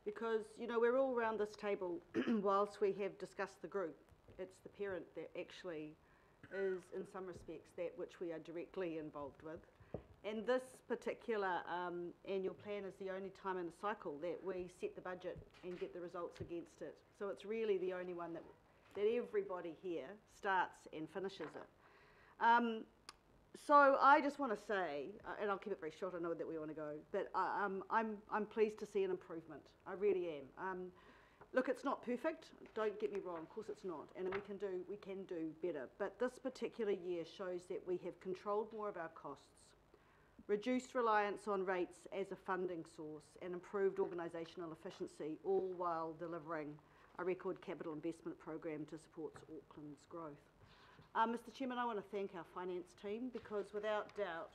Because, you know, we're all around this table, whilst we have discussed the group, it's the parent that actually is, in some respects, that which we are directly involved with. And this particular annual plan is the only time in the cycle that we set the budget and get the results against it. So it's really the only one that everybody here starts and finishes it. So I just want to say, and I'll keep it very short, I know that we want to go, but I'm pleased to see an improvement. I really am. Look, it's not perfect, don't get me wrong, of course it's not, and we can do better. But this particular year shows that we have controlled more of our costs, reduced reliance on rates as a funding source, and improved organisational efficiency, all while delivering a record capital investment program to support Auckland's growth. Mr. Chairman, I want to thank our finance team, because without doubt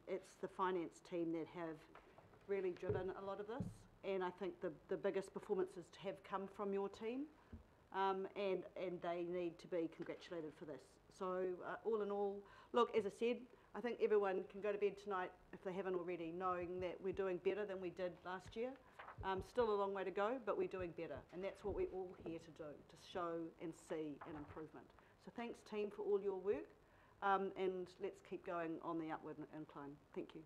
it's the finance team that have really driven a lot of this, and I think the biggest performances have come from your team, and they need to be congratulated for this. So all in all, look, as I said, I think everyone can go to bed tonight, if they haven't already, knowing that we're doing better than we did last year. Still a long way to go, but we're doing better, and that's what we're all here to do, to show and see an improvement. So thanks, team, for all your work, and let's keep going on the upward incline. Thank you.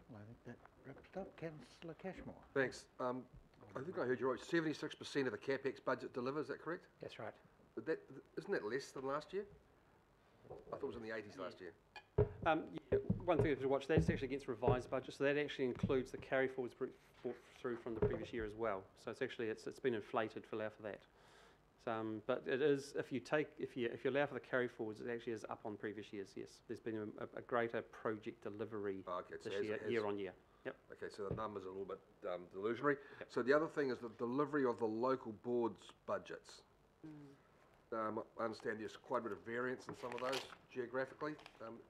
Well, I think that wraps it up. Councillor Cashmore. Thanks. I think I heard you right. 76% of the CapEx budget delivered, is that correct? That's right. But isn't that less than last year? I thought it was in the 80s last year. Yeah, one thing to watch, that's actually against revised budget, so that actually includes the carry forwards through from the previous year as well. So it's actually it's been inflated for allow for that. But it is, if you allow for the carry forwards, it actually is up on previous years. Yes, there's been a greater project delivery this year on year. Yep. Okay, so the numbers are a little bit delusionary. Yep. So the other thing is the delivery of the local boards' budgets. I understand there's quite a bit of variance in some of those geographically.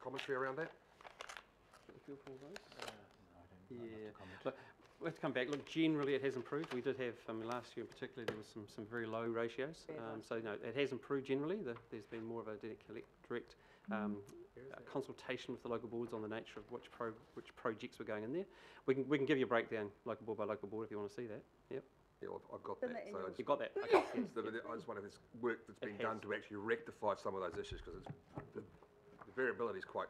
Commentary around that? Feel for those? No, I don't yeah. Look, let's come back. Look, generally it has improved. We did have, last year in particular, there was some very low ratios. So no, it has improved generally. There's been more of a direct consultation with the local boards on the nature of which projects were going in there. We can give you a breakdown local board by local board if you want to see that. Yep. Yeah, I've got Isn't that. it in So I yours? just, You've got that? Okay, yes. I just wonder if there's work that's It been done has. to actually rectify some of those issues, because the variability is quite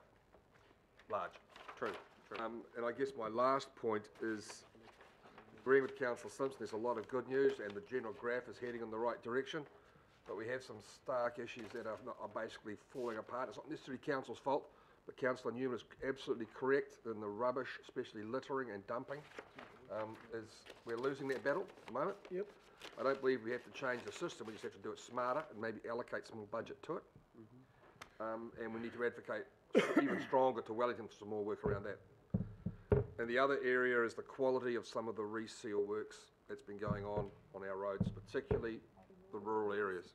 large. True, true. And I guess my last point is, agreeing with Councillor Simpson, there's a lot of good news and the general graph is heading in the right direction, but we have some stark issues that are basically falling apart. It's not necessarily council's fault, but Councillor Newman is absolutely correct in the rubbish, especially littering and dumping. We're losing that battle at the moment. Yep. I don't believe we have to change the system, we just have to do it smarter and maybe allocate some more budget to it. And we need to advocate even stronger to Wellington for some more work around that. And the other area is the quality of some of the reseal works that's been going on our roads, particularly the rural areas.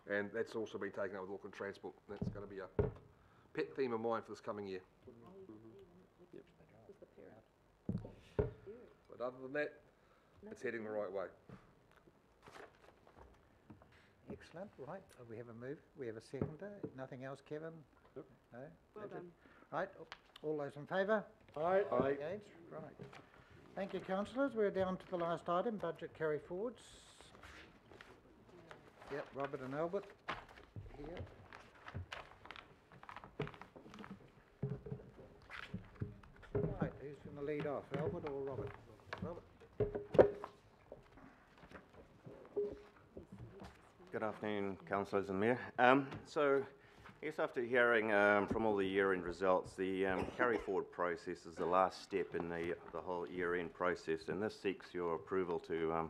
And that's also been taken up with Auckland Transport. That's going to be a pet theme of mine for this coming year. But other than that, it's heading the right way. Excellent, right, we have a move, we have a seconder, nothing else, Kevin? No? Well Bridget? done. Right, all those in favour? Aye. Against? Right. Thank you, councillors, we're down to the last item, budget carry forwards. Yep, Robert and Albert, here. Right, who's going to lead off, Albert or Robert? Robert? Good afternoon, councillors and mayor. So, I guess after hearing from all the year-end results, the carry forward process is the last step in the whole year-end process, and this seeks your approval to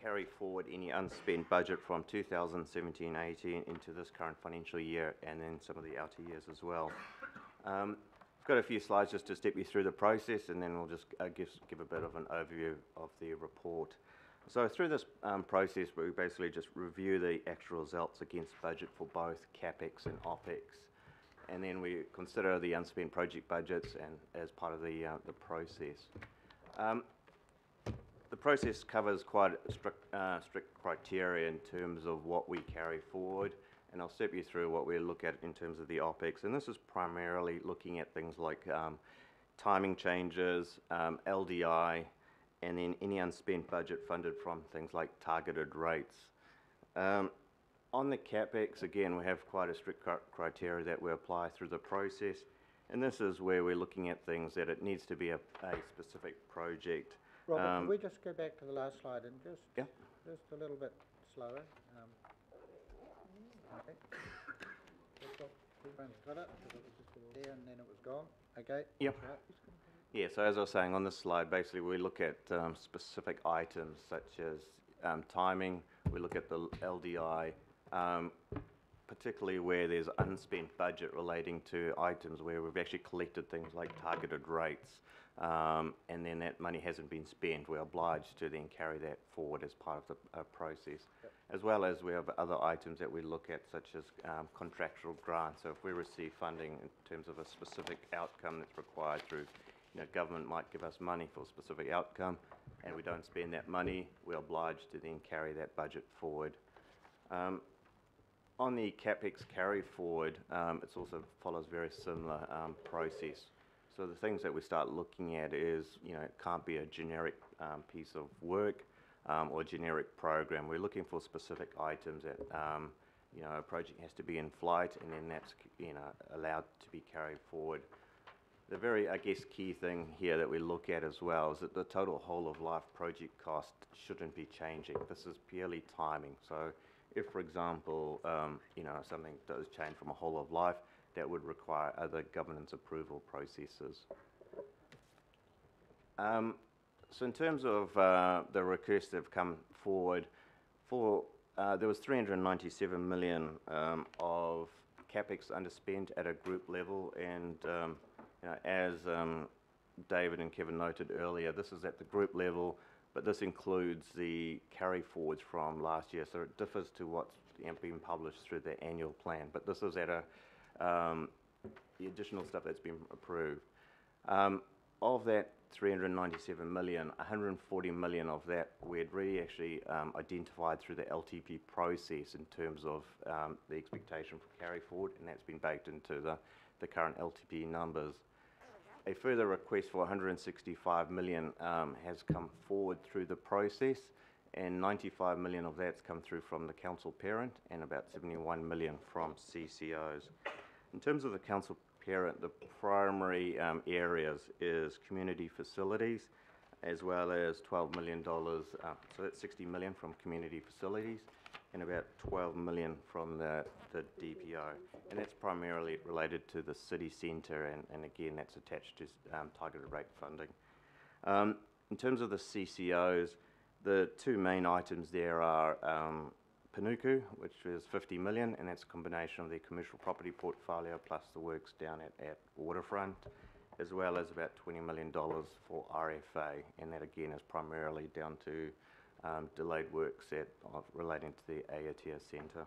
carry forward any unspent budget from 2017-18 into this current financial year, and then some of the outer years as well. I've got a few slides just to step you through the process, and then we'll just give a bit of an overview of the report. So through this process, we basically just review the actual results against budget for both CapEx and OpEx, and then we consider the unspent project budgets and as part of the process. The process covers quite strict criteria in terms of what we carry forward, and I'll step you through what we look at in terms of the OpEx, and this is primarily looking at things like timing changes, LDI, and then any unspent budget funded from things like targeted rates. On the CapEx, again, we have quite a strict criteria that we apply through the process, and this is where we're looking at things that it needs to be a specific project. Robert, can we just go back to the last slide and just a little bit slower? Okay. Everyone's got it? There and then it was gone. Okay. Yep. Right. Yeah, so as I was saying on this slide, basically we look at specific items such as timing, we look at the LDI, particularly where there's unspent budget relating to items where we've actually collected things like targeted rates, and then that money hasn't been spent. We're obliged to then carry that forward as part of the process. Yep. As well as we have other items that we look at, such as contractual grants. So if we receive funding in terms of a specific outcome that's required through, government might give us money for a specific outcome, and we don't spend that money, we're obliged to then carry that budget forward. On the CapEx carry forward, it also follows very similar process. So the things that we start looking at is, it can't be a generic piece of work or generic program. We're looking for specific items that, a project has to be in flight, and then that's, allowed to be carried forward. The very, key thing here that we look at as well is that the total whole of life project cost shouldn't be changing. This is purely timing. So if, for example, something does change from a whole of life, that would require other governance approval processes. So in terms of the requests that have come forward, there was 397 million of CapEx underspent at a group level, and as David and Kevin noted earlier, this is at the group level, but this includes the carry forwards from last year, so it differs to what's been published through the annual plan, but this is at the additional stuff that's been approved. Of that 397 million, 140 million of that we had really actually identified through the LTP process in terms of the expectation for carry forward, and that's been baked into the current LTP numbers. A further request for 165 million has come forward through the process, and 95 million of that's come through from the council parent and about 71 million from CCOs. In terms of the council parent, the primary areas is community facilities, as well as $12 million, so that's 60 million from community facilities, and about 12 million from the DPO, and that's primarily related to the city centre, and again that's attached to targeted rate funding. In terms of the CCOs, the two main items there are Panuku, which is 50 million, and that's a combination of the commercial property portfolio plus the works down at Waterfront, as well as about $20 million for RFA, and that again is primarily down to delayed works relating to the Aotea Centre.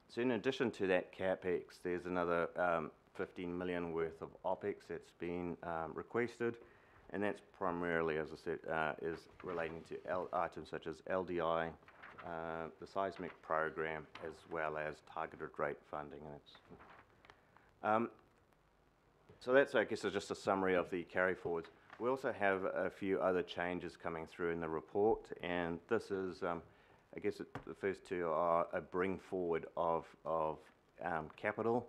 So in addition to that CapEx, there's another 15 million worth of OpEx that's been requested, and that's primarily, as I said, is relating to items such as LDI, the seismic program, as well as targeted rate funding. So that's, I guess, is just a summary of the carry forwards. We also have a few other changes coming through in the report, and this is, I guess the first two are a bring forward of capital,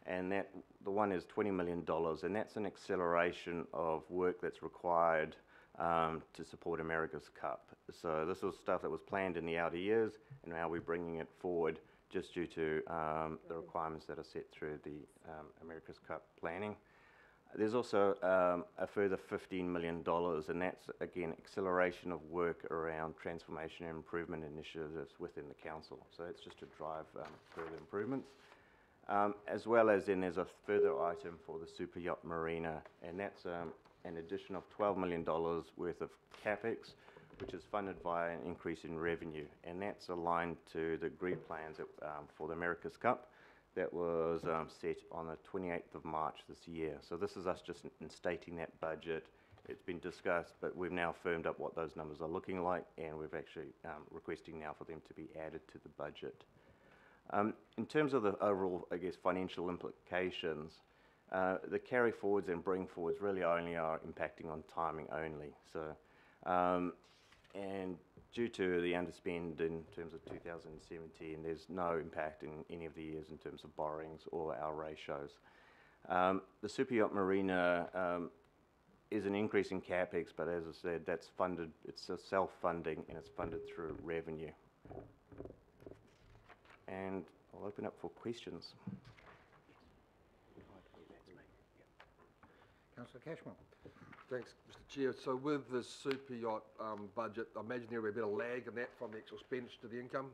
and that the one is $20 million, and that's an acceleration of work that's required to support America's Cup. So this was stuff that was planned in the outer years, and now we're bringing it forward just due to the requirements that are set through the America's Cup planning. There's also a further $15 million, and that's, again, acceleration of work around transformation and improvement initiatives within the council. So that's just to drive further improvements. As well as then there's a further item for the Super Yacht Marina, and that's an addition of $12 million worth of CapEx, which is funded by an increase in revenue, and that's aligned to the agreed plans for the America's Cup that was set on the 28th of March this year. So this is us just instating that budget. It's been discussed, but we've now firmed up what those numbers are looking like, and we're actually requesting now for them to be added to the budget. In terms of the overall, I guess, financial implications, the carry forwards and bring forwards really only are impacting on timing only. So, and due to the underspend in terms of 2017, there's no impact in any of the years in terms of borrowings or our ratios. The Super Yacht Marina is an increase in CapEx, but as I said, that's funded, it's a self-funding, and it's funded through revenue. And I'll open up for questions. Councillor Cashmore. Thanks, Mr Chair. So with the super yacht budget, I imagine there will be a bit of lag in that from the actual expenditure to the income?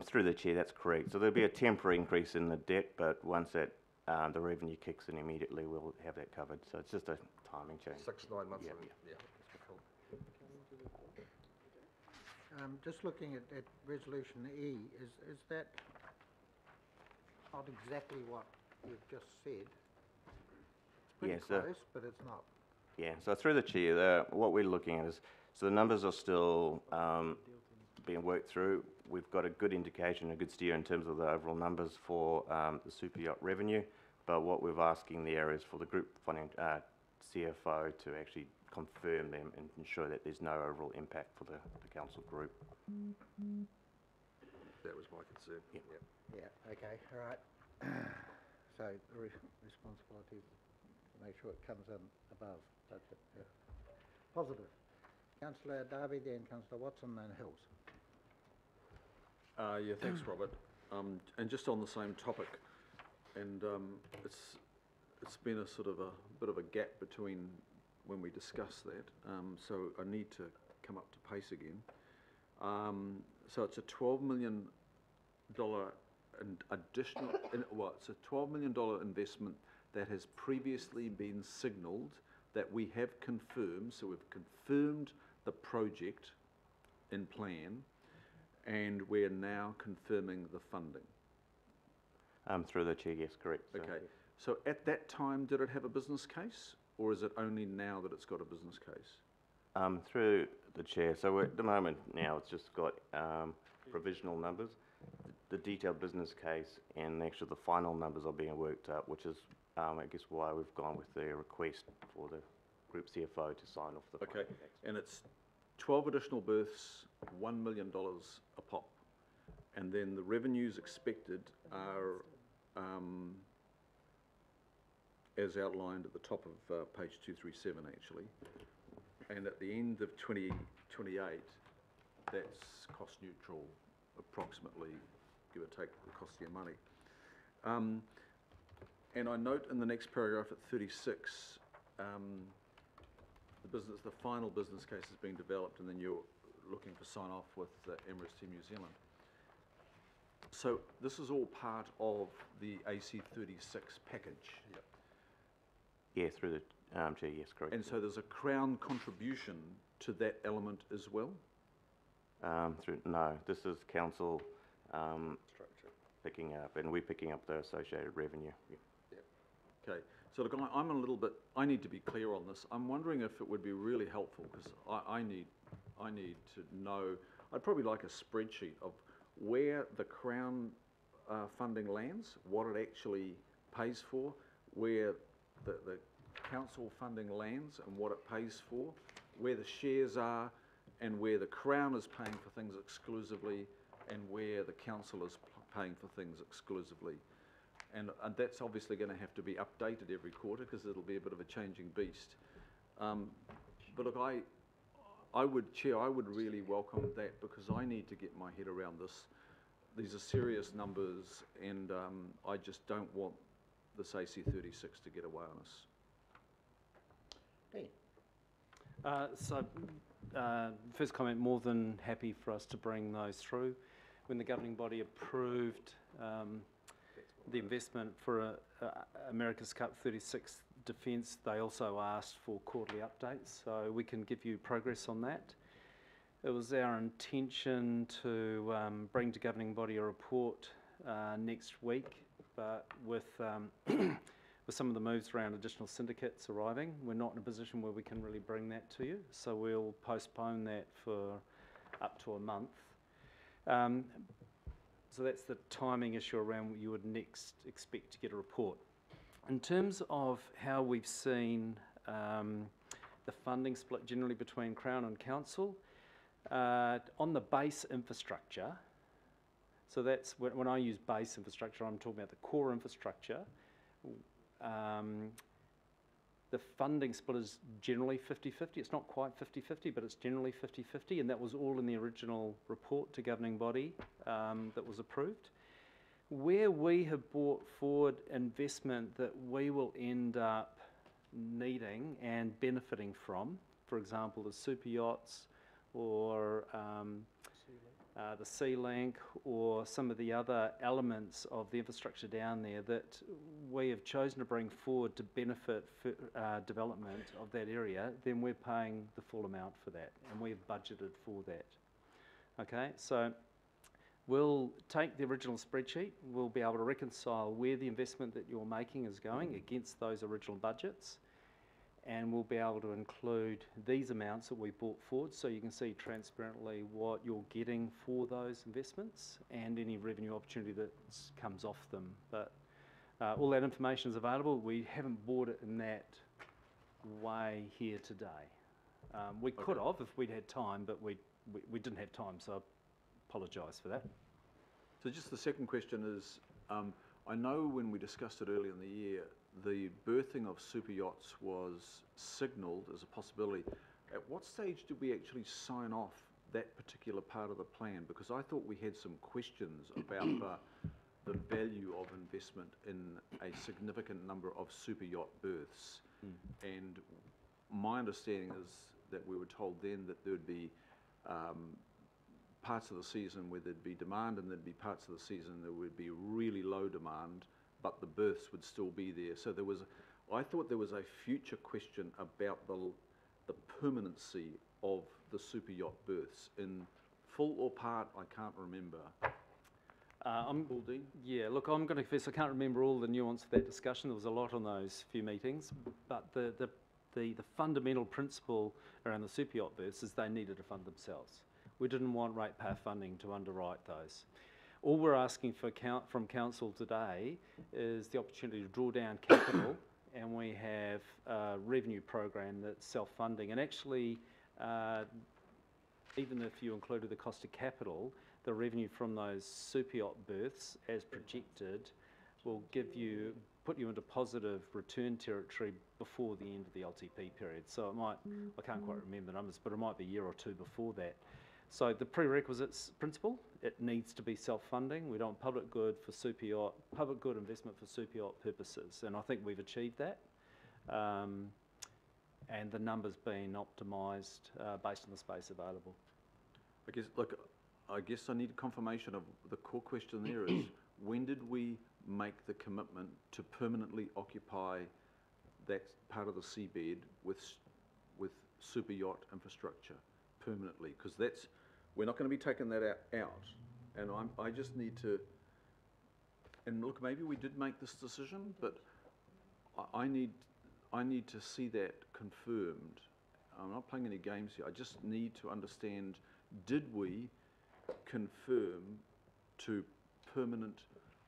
Through the Chair, that's correct. So there'll be a temporary increase in the debt, but once that the revenue kicks in immediately, we'll have that covered. So it's just a timing change. 6 to 9 months. Yeah. Yeah. Just looking at Resolution E, is that not exactly what you've just said? It's pretty close, but it's not. Yeah, so through the Chair, what we're looking at is, so the numbers are still being worked through. We've got a good indication, a good steer in terms of the overall numbers for the super yacht revenue, but what we're asking there is for the group CFO to actually confirm them and ensure that there's no overall impact for the council group. That was my concern. Yeah. Yeah, okay, all right. So the responsibility is to make sure it comes in above budget. Yeah. Positive. Councillor Darby, then Councillor Watson, then Hills. Yeah, thanks, Robert. And just on the same topic, and it's been a sort of a bit of a gap between when we discussed that, so I need to come up to pace again. So it's a $12 million additional, it's a $12 million investment that has previously been signalled that we have confirmed. So we've confirmed the project in plan, and we're now confirming the funding. Through the Chair, yes, correct. Okay, so at that time, did it have a business case, or is it only now that it's got a business case? Through the Chair, so at the moment now it's just got provisional numbers. The detailed business case and actually the final numbers are being worked out, which is I guess why we've gone with the request for the Group CFO to sign off the Okay, funding. and it's 12 additional berths, $1 million a pop. And then the revenues expected are, as outlined at the top of page 237 actually. And at the end of 2028, that's cost neutral, approximately, give or take the cost of your money. And I note in the next paragraph at 36, the final business case is being developed, and then you're looking for sign off with Emirates Team New Zealand. So this is all part of the AC36 package. Yep. Yeah, through the chair, yes, correct. And so there's a Crown contribution to that element as well? No, this is council picking up, and we're picking up the associated revenue. Okay, so look, I'm a little bit, I need to be clear on this. I'm wondering if it would be really helpful, because I need to know, I'd probably like a spreadsheet of where the Crown funding lands, what it actually pays for, where the council funding lands and what it pays for, where the shares are, and where the Crown is paying for things exclusively, and where the council is paying for things exclusively. And that's obviously going to have to be updated every quarter, because it'll be a bit of a changing beast. But look, I would really welcome that, because I need to get my head around this. These are serious numbers, and I just don't want this AC36 to get away on us. First comment, more than happy for us to bring those through. When the governing body approved the investment for America's Cup 36 Defence, they also asked for quarterly updates, so we can give you progress on that. It was our intention to bring to governing body a report next week, but with with some of the moves around additional syndicates arriving, we're not in a position where we can really bring that to you, so we'll postpone that for up to a month. So that's the timing issue around what you would next expect to get a report. In terms of how we've seen the funding split generally between Crown and Council, on the base infrastructure, so that's when I use base infrastructure, I'm talking about the core infrastructure. The funding split is generally 50-50. It's not quite 50-50, but it's generally 50-50, and that was all in the original report to governing body that was approved. Where we have brought forward investment that we will end up needing and benefiting from, for example, the super yachts or the Sea-Link or some of the other elements of the infrastructure down there that we have chosen to bring forward to benefit development of that area, then we're paying the full amount for that, and we've budgeted for that. Okay, so we'll take the original spreadsheet, we'll be able to reconcile where the investment that you're making is going against those original budgets, and we'll be able to include these amounts that we brought forward, so you can see transparently what you're getting for those investments and any revenue opportunity that comes off them. But all that information is available. We haven't bought it in that way here today. We could have if we'd had time, but we didn't have time, so I apologise for that. So just the second question is, I know when we discussed it earlier in the year, the berthing of super yachts was signalled as a possibility. At what stage did we actually sign off that particular part of the plan? Because I thought we had some questions about the value of investment in a significant number of super yacht berths. And my understanding is that we were told then that there would be parts of the season where there'd be demand, and there'd be parts of the season there would be really low demand, but the berths would still be there. So there was, I thought there was a future question about the permanency of the super yacht berths in full or part. I can't remember. Yeah, look, I'm going to confess I can't remember all the nuance of that discussion. There was a lot on those few meetings, but the fundamental principle around the super yacht berths is they needed to fund themselves. We didn't want ratepayer funding to underwrite those. All we're asking for from council today is the opportunity to draw down capital, and we have a revenue program that's self-funding. And actually, even if you included the cost of capital, the revenue from those super yacht berths, as projected, will put you into positive return territory before the end of the LTP period. So it might, I can't quite remember the numbers, but it might be a year or two before that. So the prerequisites principle, it needs to be self-funding. We don't want public good investment for super yacht purposes, and I think we've achieved that. And the numbers being optimised based on the space available. I guess I need confirmation of the core question there is, when did we make the commitment to permanently occupy that part of the seabed with super yacht infrastructure permanently? Because we're not going to be taking that out. And I just need to, and look, maybe we did make this decision, but I need to see that confirmed. I'm not playing any games here. I just need to understand, did we confirm to permanent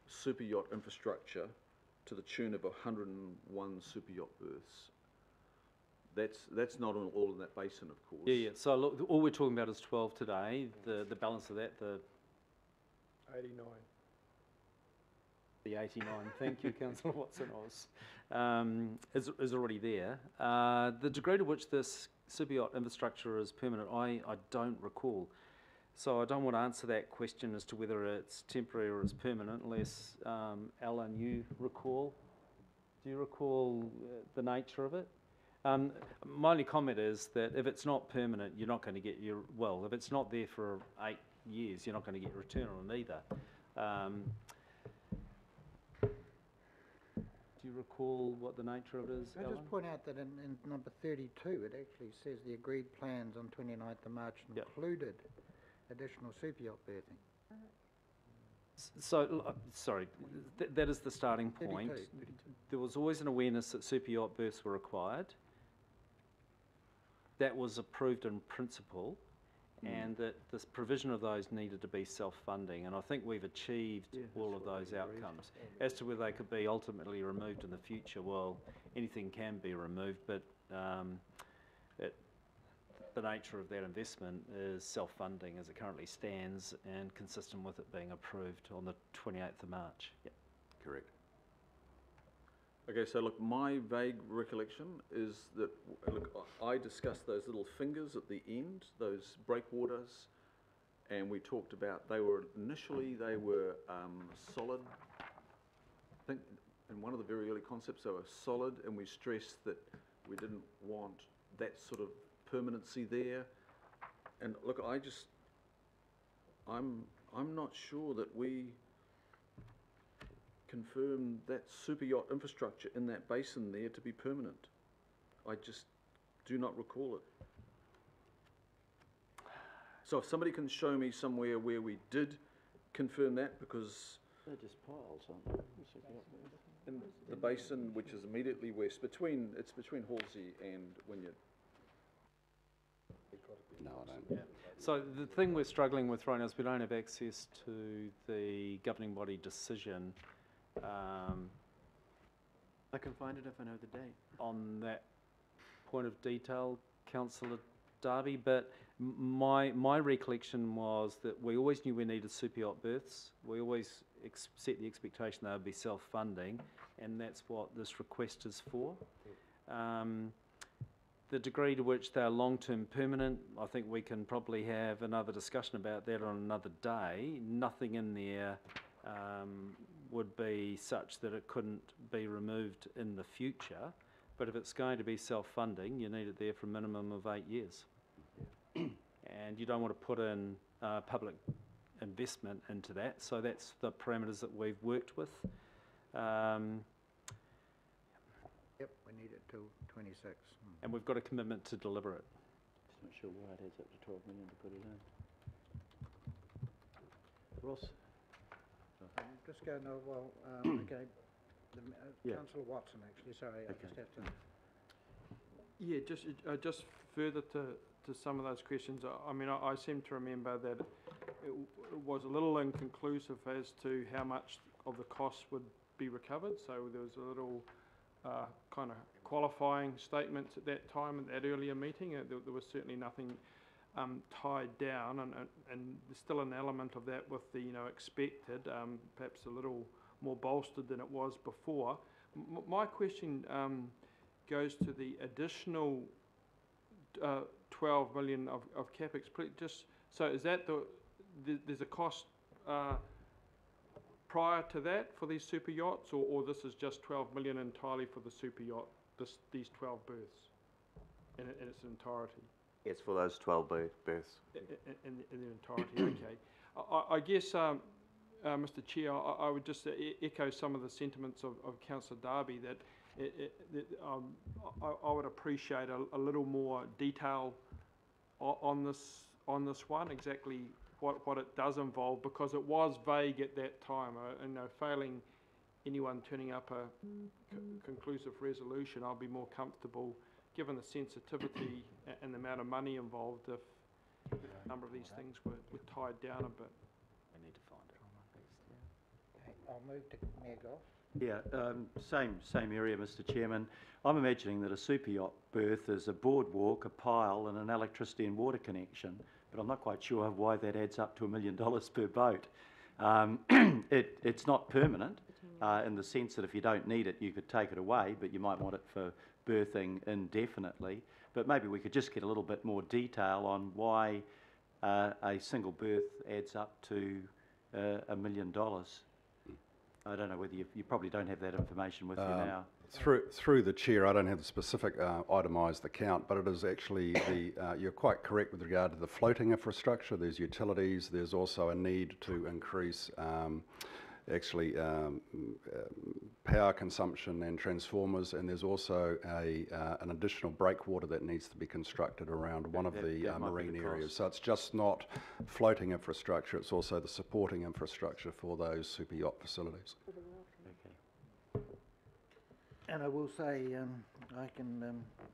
super yacht infrastructure to the tune of 101 super yacht berths? That's not all in that basin, of course. Yeah. So look, all we're talking about is 12 today. The balance of that, the 89. The 89. Thank you, Councillor Watson-Oz. Is already there. The degree to which this super yacht infrastructure is permanent, I don't recall. So I don't want to answer that question as to whether it's temporary or it's permanent, unless Alan, you recall. Do you recall the nature of it? My only comment is that if it's not permanent, you're not going to get if it's not there for 8 years, you're not going to get return on it either. Do you recall what the nature of it is, Can I Alan? just point out that in number 32, it actually says the agreed plans on 29th of March included additional super yacht berthing. So, sorry, that is the starting point. 32. There was always an awareness that super yacht berths were required. That was approved in principle, and that this provision of those needed to be self-funding, and I think we've achieved all of those outcomes. As to whether they could be ultimately removed in the future, well, anything can be removed, but the nature of that investment is self-funding as it currently stands and consistent with it being approved on the 28th of March. Yep. Correct. Okay, so look, my vague recollection is that, look, I discussed those little fingers at the end, those breakwaters, and we talked about, they were solid. I think in one of the very early concepts they were solid, and we stressed that we didn't want that sort of permanency there. And look, I'm not sure that we confirm that super yacht infrastructure in that basin there to be permanent. I just do not recall it. So if somebody can show me somewhere where we did confirm that, because they're just piles, aren't they? in the basin, which is immediately west, it's between Halsey and Wynyard. No, I don't. So the thing we're struggling with right now is we don't have access to the governing body decision. I can find it if I know the date. On that point of detail, Councillor Darby, but my recollection was that we always knew we needed super yacht berths. We always set the expectation they would be self-funding, and that's what this request is for. The degree to which they are long-term permanent, I think we can probably have another discussion about that on another day. Nothing in there would be such that it couldn't be removed in the future, but if it's going to be self-funding, you need it there for a minimum of 8 years. And you don't want to put in public investment into that, so that's the parameters that we've worked with. Yep, we need it till 26. And we've got a commitment to deliver it. Just not sure why it adds up to 12 million to put it in. Ross? Just go, no, well, okay. Councillor Watson, actually, sorry, I just have to... Yeah, just further to some of those questions, I mean, I seem to remember that it was a little inconclusive as to how much of the costs would be recovered. So there was a little kind of qualifying statements at that time, at that earlier meeting. There was certainly nothing tied down, and there's still an element of that with the expected, perhaps a little more bolstered than it was before. My question goes to the additional 12 million of capex. Just so is that there's a cost prior to that for these super yachts, or this is just 12 million entirely for the super yacht, these 12 berths in its entirety? It's for those 12 berths. In their entirety, okay. I guess, Mr Chair, I would just echo some of the sentiments of Councillor Darby that I would appreciate a little more detail on this one, exactly what it does involve, because it was vague at that time. Failing anyone turning up a conclusive resolution, I'll be more comfortable, given the sensitivity and the amount of money involved, if a number of these things were tied down a bit. We need to find it. Okay, I'll move to Mayor Goff. Yeah, same area, Mr Chairman. I'm imagining that a super yacht berth is a boardwalk, a pile and an electricity and water connection, but I'm not quite sure why that adds up to $1 million per boat. It's not permanent in the sense that if you don't need it, you could take it away, but you might want it for berthing indefinitely. But maybe we could just get a little bit more detail on why a single berth adds up to $1 million. I don't know whether you probably don't have that information with you now. Through the chair, I don't have the specific itemised account, but it is actually you're quite correct with regard to the floating infrastructure. There's utilities. There's also a need to increase power consumption and transformers, and there's also an additional breakwater that needs to be constructed around one of the marine areas. So it's just not floating infrastructure, it's also the supporting infrastructure for those super yacht facilities. And I will say, I can,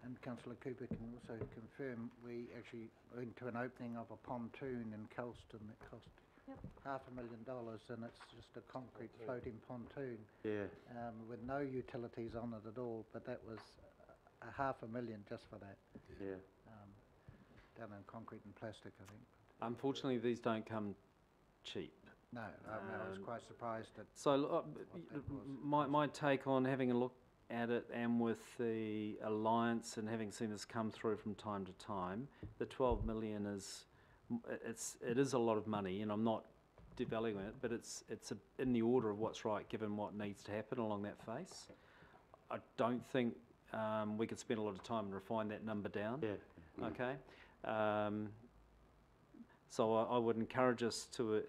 and Councillor Cooper can also confirm, we actually went to an opening of a pontoon in Kelston that cost $500,000, and it's just a concrete floating pontoon. Yeah. With no utilities on it at all, but that was $500,000 just for that. Yeah. Done in concrete and plastic, I think. Unfortunately, these don't come cheap. No, I was quite surprised at. So my take on having a look at it, and with the Alliance and having seen this come through from time to time, the 12 million it is a lot of money, and I'm not devaluing it, but it's in the order of what's right given what needs to happen along that face. I don't think we could spend a lot of time and refine that number down. Yeah. Okay. So I would encourage us to,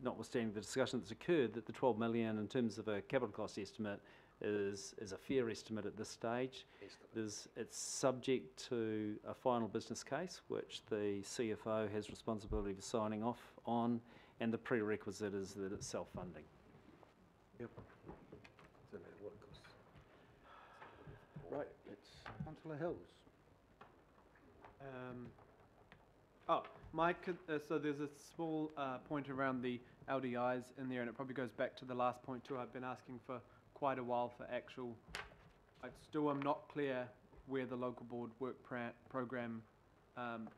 notwithstanding the discussion that's occurred, that the 12 million in terms of a capital cost estimate is a fair estimate at this stage. It's subject to a final business case, which the CFO has responsibility for signing off on, and the prerequisite is that it's self-funding. Yep. Right. Councillor Hills. So there's a small point around the LDIs in there, and it probably goes back to the last point too. I've been asking for quite a while for actual. I still am not clear where the local board work program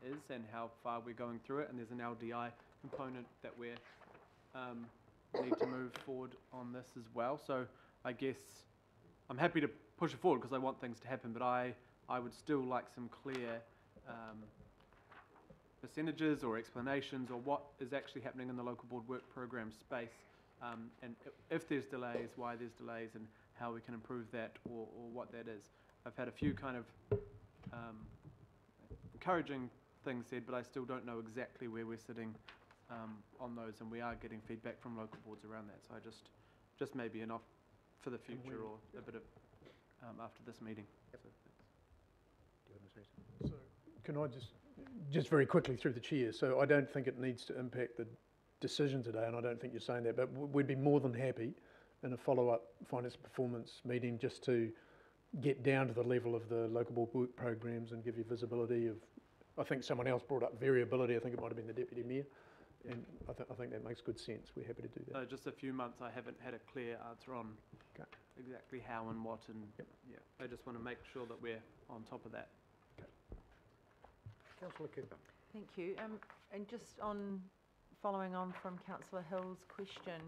is and how far we're going through it, and there's an LDI component that we need to move forward on this as well. So I guess I'm happy to push it forward because I want things to happen, but I would still like some clear percentages or explanations or what is actually happening in the local board work program space, and if there's delays, why there's delays, and how we can improve that, or what that is. I've had a few kind of encouraging things said, but I still don't know exactly where we're sitting on those, and we are getting feedback from local boards around that. So I just maybe enough for the future, or a bit of after this meeting. Yep. So, do you want to say something? So can I just very quickly through the chair, so I don't think it needs to impact the decision today, and I don't think you're saying that, but we'd be more than happy in a follow-up finance performance meeting just to get down to the level of the local board work programs and give you visibility of, I think someone else brought up variability, I think it might have been the Deputy Mayor, and I think that makes good sense. We're happy to do that. Just a few months, I haven't had a clear answer on Okay. exactly how and what, and Yep. yeah, I just want to make sure that we're on top of that. Councillor Cooper. Thank you. And just on, following on from Councillor Hill's question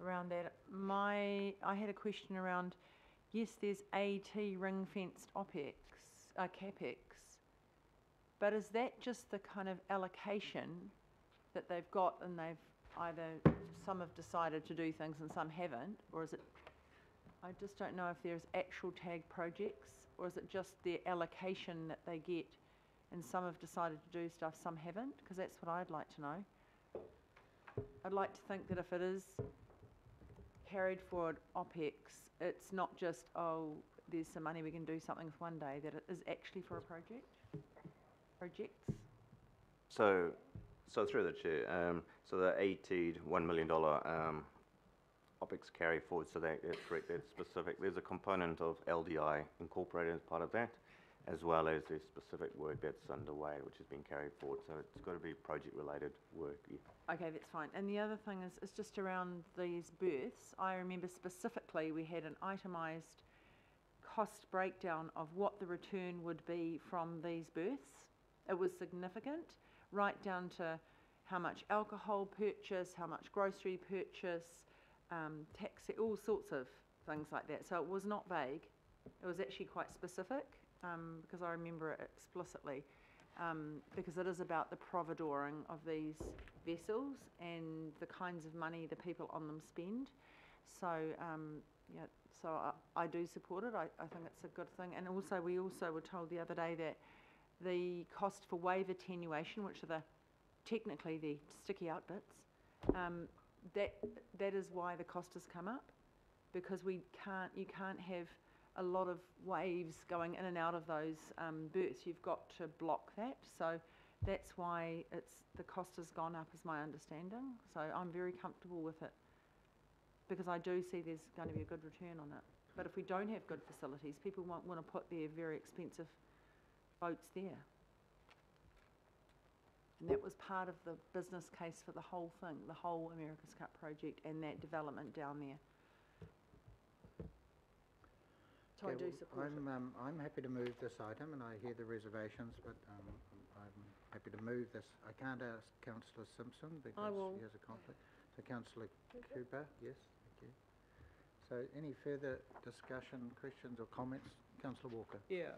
around that, I had a question around, yes, there's AT ring-fenced OPEX, CAPEX, but is that just the kind of allocation that they've got and they've either, some have decided to do things and some haven't, or is it, I just don't know if there's actual tag projects, or is it just the allocation that they get and some have decided to do stuff, some haven't? Because that's what I'd like to know. I'd like to think that if it is carried forward OPEX, it's not just, oh, there's some money we can do something with one day, that it is actually for a project? Projects? So through the chair, so the $1 million OPEX carry forward, so that's correct, that's specific. There's a component of LDI incorporated as part of that, as well as there's specific work that's underway, which has been carried forward. So it's got to be project-related work. Yeah. Okay, that's fine. And the other thing is just around these births. I remember specifically we had an itemised cost breakdown of what the return would be from these births. It was significant, right down to how much alcohol purchase, how much grocery purchase, taxi, all sorts of things like that. So it was not vague. It was actually quite specific, because I remember it explicitly, because it is about the providoring of these vessels and the kinds of money the people on them spend. So, yeah, so I do support it. I think it's a good thing. And also, we also were told the other day that the cost for wave attenuation, which are technically the sticky out bits, that is why the cost has come up, because you can't have a lot of waves going in and out of those berths. You've got to block that, so that's why the cost has gone up, is my understanding. So I'm very comfortable with it, because I do see there's going to be a good return on it. But if we don't have good facilities, people won't want to put their very expensive boats there. And that was part of the business case for the whole thing, the whole America's Cup project and that development down there. So I do support it. I'm happy to move this item, and I hear the reservations, but I'm happy to move this. I can't ask Councillor Simpson because he has a conflict. So Councillor Cooper, yes, thank you. So any further discussion, questions or comments? Councillor Walker. Yeah,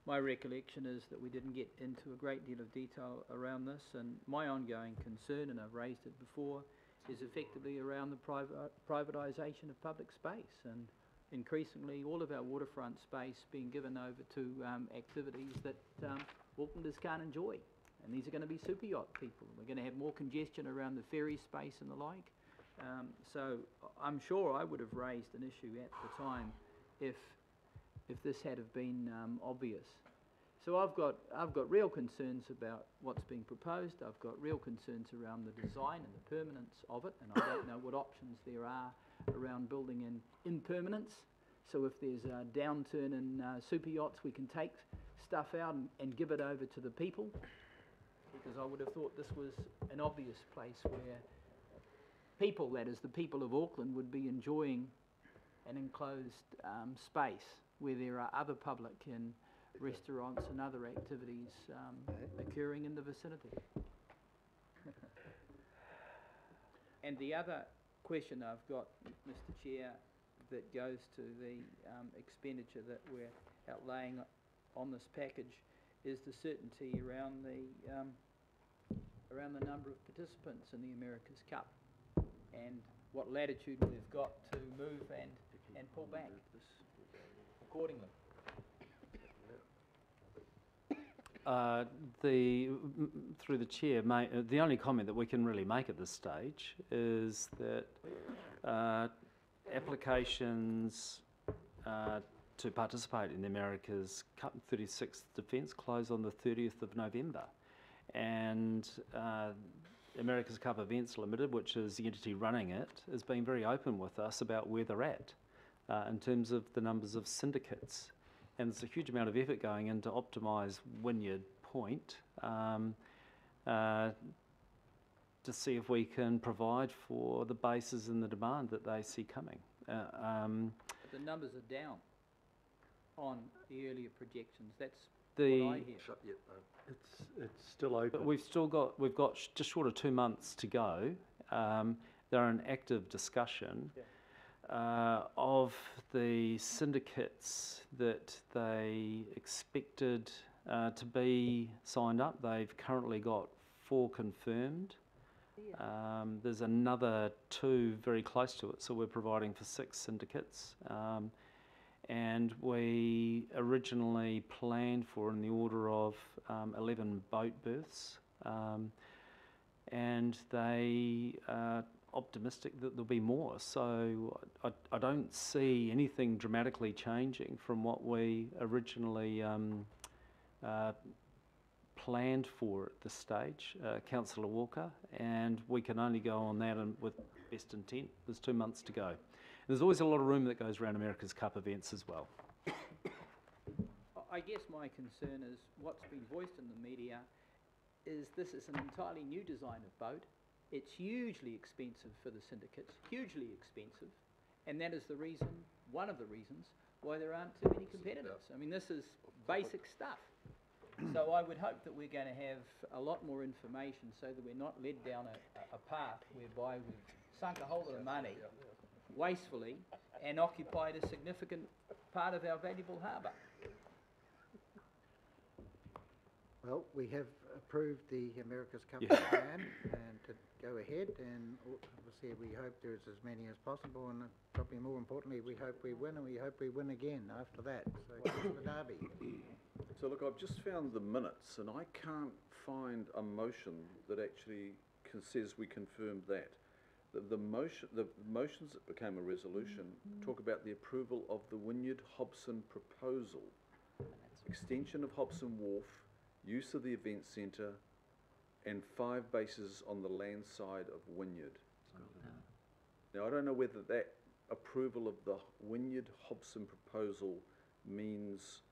my recollection is that we didn't get into a great deal of detail around this, and my ongoing concern, and I've raised it before, is effectively around the privatisation of public space, and increasingly all of our waterfront space being given over to activities that Aucklanders can't enjoy. And these are going to be super yacht people. We're going to have more congestion around the ferry space and the like. So I'm sure I would have raised an issue at the time if this had have been obvious. So I've got real concerns about what's being proposed. I've got real concerns around the design and the permanence of it, and I don't know what options there are around building in impermanence. So if there's a downturn in super yachts, we can take stuff out and give it over to the people, because I would have thought this was an obvious place where people, that is the people of Auckland, would be enjoying an enclosed space where there are other public and restaurants and other activities occurring in the vicinity. And the other question I've got, Mr. Chair, that goes to the expenditure that we're outlaying on this package is the certainty around the number of participants in the America's Cup and what latitude we've got to move and pull back accordingly. Through the chair, the only comment that we can really make at this stage is that applications to participate in the America's Cup 36th Defence close on the 30th of November, and America's Cup Events Limited, which is the entity running it, has been very open with us about where they're at in terms of the numbers of syndicates. And there's a huge amount of effort going in to optimise Wynyard Point. to see if we can provide for the bases and the demand that they see coming. The numbers are down on the earlier projections. That's The- what I hear. It's still open. But we've got just short of 2 months to go. They're in active discussion of the syndicates that they expected to be signed up. They've currently got 4 confirmed. There's another 2 very close to it, so we're providing for 6 syndicates. And we originally planned for in the order of 11 boat berths, and they are optimistic that there'll be more. So I don't see anything dramatically changing from what we originally planned for at this stage, Councillor Walker, and we can only go on that and with best intent. There's 2 months to go. There's always a lot of room that goes around America's Cup events as well. I guess my concern is what's been voiced in the media is this is an entirely new design of boat. It's hugely expensive for the syndicates, hugely expensive, and that is the reason, one of the reasons, why there aren't too many competitors. I mean, this is basic stuff. So I would hope that we're going to have a lot more information so that we're not led down a path whereby we've sunk a whole lot of money wastefully and occupied a significant part of our valuable harbour. Well, we have approved the America's Cup plan and to go ahead, and obviously we hope there's as many as possible, and probably more importantly, we hope we win, and we hope we win again after that. So, Councillor Darby. So look, I've just found the minutes, and I can't find a motion that actually says we confirmed that. The motions that became a resolution talk about the approval of the Wynyard Hobson proposal, extension of Hobson Wharf, use of the event centre, and 5 bases on the land side of Wynyard. Now, I don't know whether that approval of the Wynyard Hobson proposal means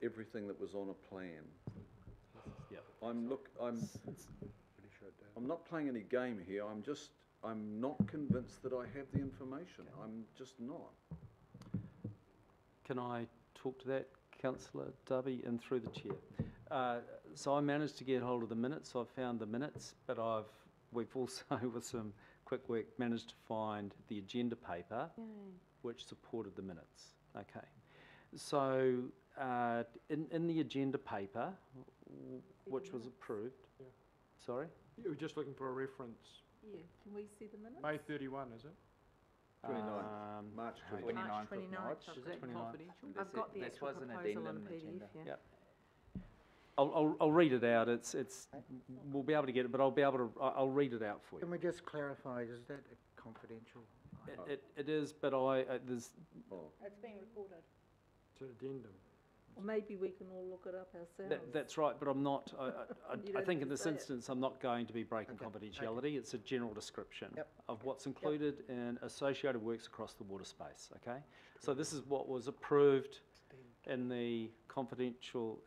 everything that was on a plan. Yep. I'm not playing any game here. I'm not convinced that I have the information. I'm just not. Can I talk to that, Councillor Darby, and through the chair? So I managed to get hold of the minutes. I've found the minutes, but we've also, with some quick work, managed to find the agenda paper, which supported the minutes. Okay. So in the agenda paper, which was approved. Yeah. Sorry? You were just looking for a reference. Yeah, can we see the minutes? May 31, is it? 29th, March 29th. March 29th. Is that 29th. confidential? I've got the This actual was an proposal on addendum PDF, agenda. yeah. Yep. I'll read it out. We'll be able to get it, but I'll read it out for you. Can we just clarify, is that a confidential? It is, but there's. It's being recorded. It's an addendum. Or maybe we can all look it up ourselves. That's right, but I'm not. You I don't think have in to this say it. instance, I'm not going to be breaking confidentiality. It's a general description of what's included in associated works across the water space. Okay, so this is what was approved in the confidential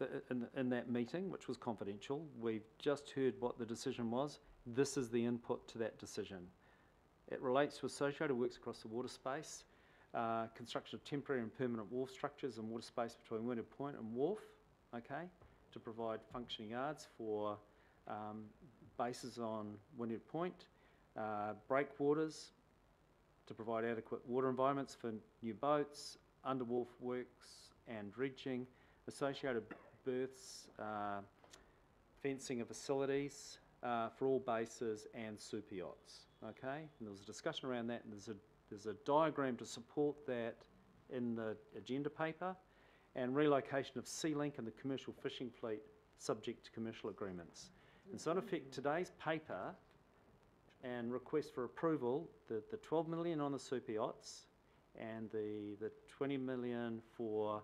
in that meeting, which was confidential. We've just heard what the decision was. This is the input to that decision. It relates to associated works across the water space. Construction of temporary and permanent wharf structures and water space between Wynyard Point and Wharf, okay, to provide functioning yards for bases on Wynyard Point, breakwaters to provide adequate water environments for new boats, under wharf works and dredging, associated berths, fencing of facilities for all bases and super yachts, okay? And there was a discussion around that, and there's a diagram to support that in the agenda paper, and relocation of Sea Link and the commercial fishing fleet subject to commercial agreements. And so in effect, today's paper and request for approval, the 12 million on the super yachts and the 20 million for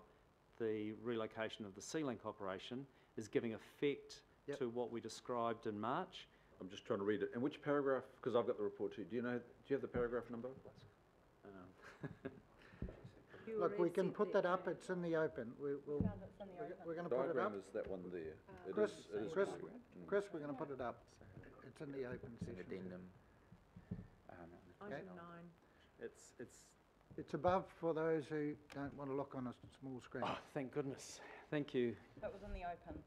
the relocation of the Sea Link operation is giving effect to what we described in March. I'm just trying to read it. And which paragraph? Because I've got the report too. Do you have the paragraph number? You Look, we already can said put that up, it's in the open. We're going to put it up. Diagram is that one there. It Chris, is- it is Chris, correct. Chris, we're going to put it up. It's in the open session. Addendum. Okay. Item 9. It's above for those who don't want to look on a small screen. Oh, thank goodness. Thank you. That was in the open.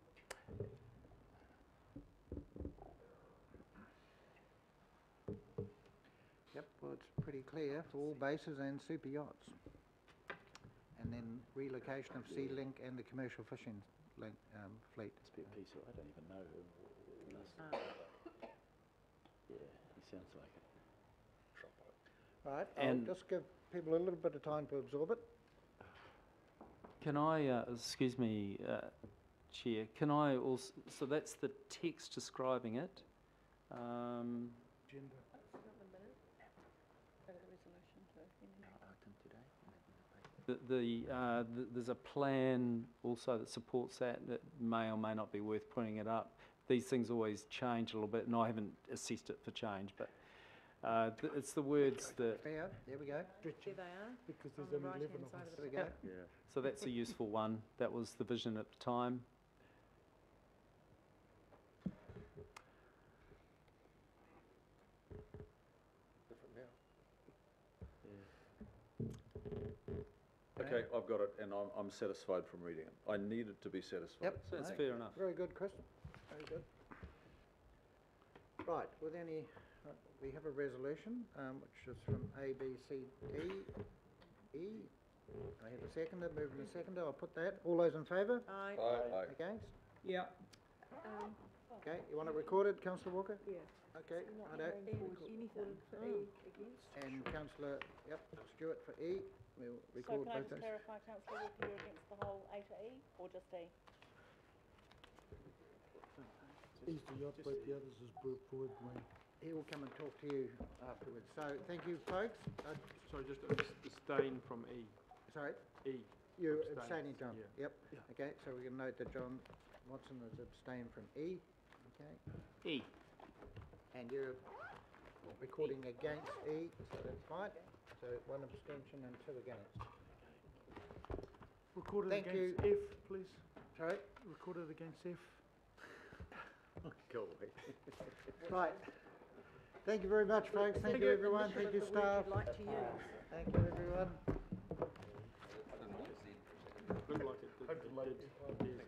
Yep, well, it's pretty clear for all bases and super yachts. And then relocation of Sea Link and the commercial fishing fleet. Must be a piece of, I don't even know who. Yeah, he sounds like it. Right, And- I'll just give people a little bit of time to absorb it. Can I, excuse me, Chair, can I also, so that's the text describing it. Agenda. There's a plan also that supports that may or may not be worth putting it up. These things always change a little bit, and I haven't assessed it for change, but it's the words that. Fair, there we go. There they are. Because on there's the only 11 right-hand of side us. of There the we go. Yeah. So that's a useful one. That was the vision at the time. Okay, I've got it, and I'm satisfied from reading it. I needed to be satisfied. Yep. So that's right. fair enough. Very good, Chris. Very good. Right, with any, we have a resolution, which is from A, B, C, D, E. I have a seconder, moving a seconder, I'll put that. All those in favour? Aye. Aye. Against? Yeah. Okay, you want it recorded, councillor Walker? Yeah. Okay, righto. Anything for E against? And councillor, yep, Stewart for E. We'll So record can I both just those. clarify, councillor Walker, you're against the whole A to E, or just E? E's the yacht boat, the others is Broad Wayne. He will come and talk to you afterwards. So, thank you, folks. Sorry, just abstain from E. Sorry? E. You Abstain, abstaining, John? yeah. Yep. Okay, so we can note that John Watson has abstained from E. Okay. E. And you're recording against E, so that's fine. So one abstention and two against. Recorded Thank against you. F, please. Sorry? Recorded against F. Go away. Right. Thank you very much, folks. Thank you, everyone. Thank you, staff. Like to use. Thank you, everyone. Looked like it did.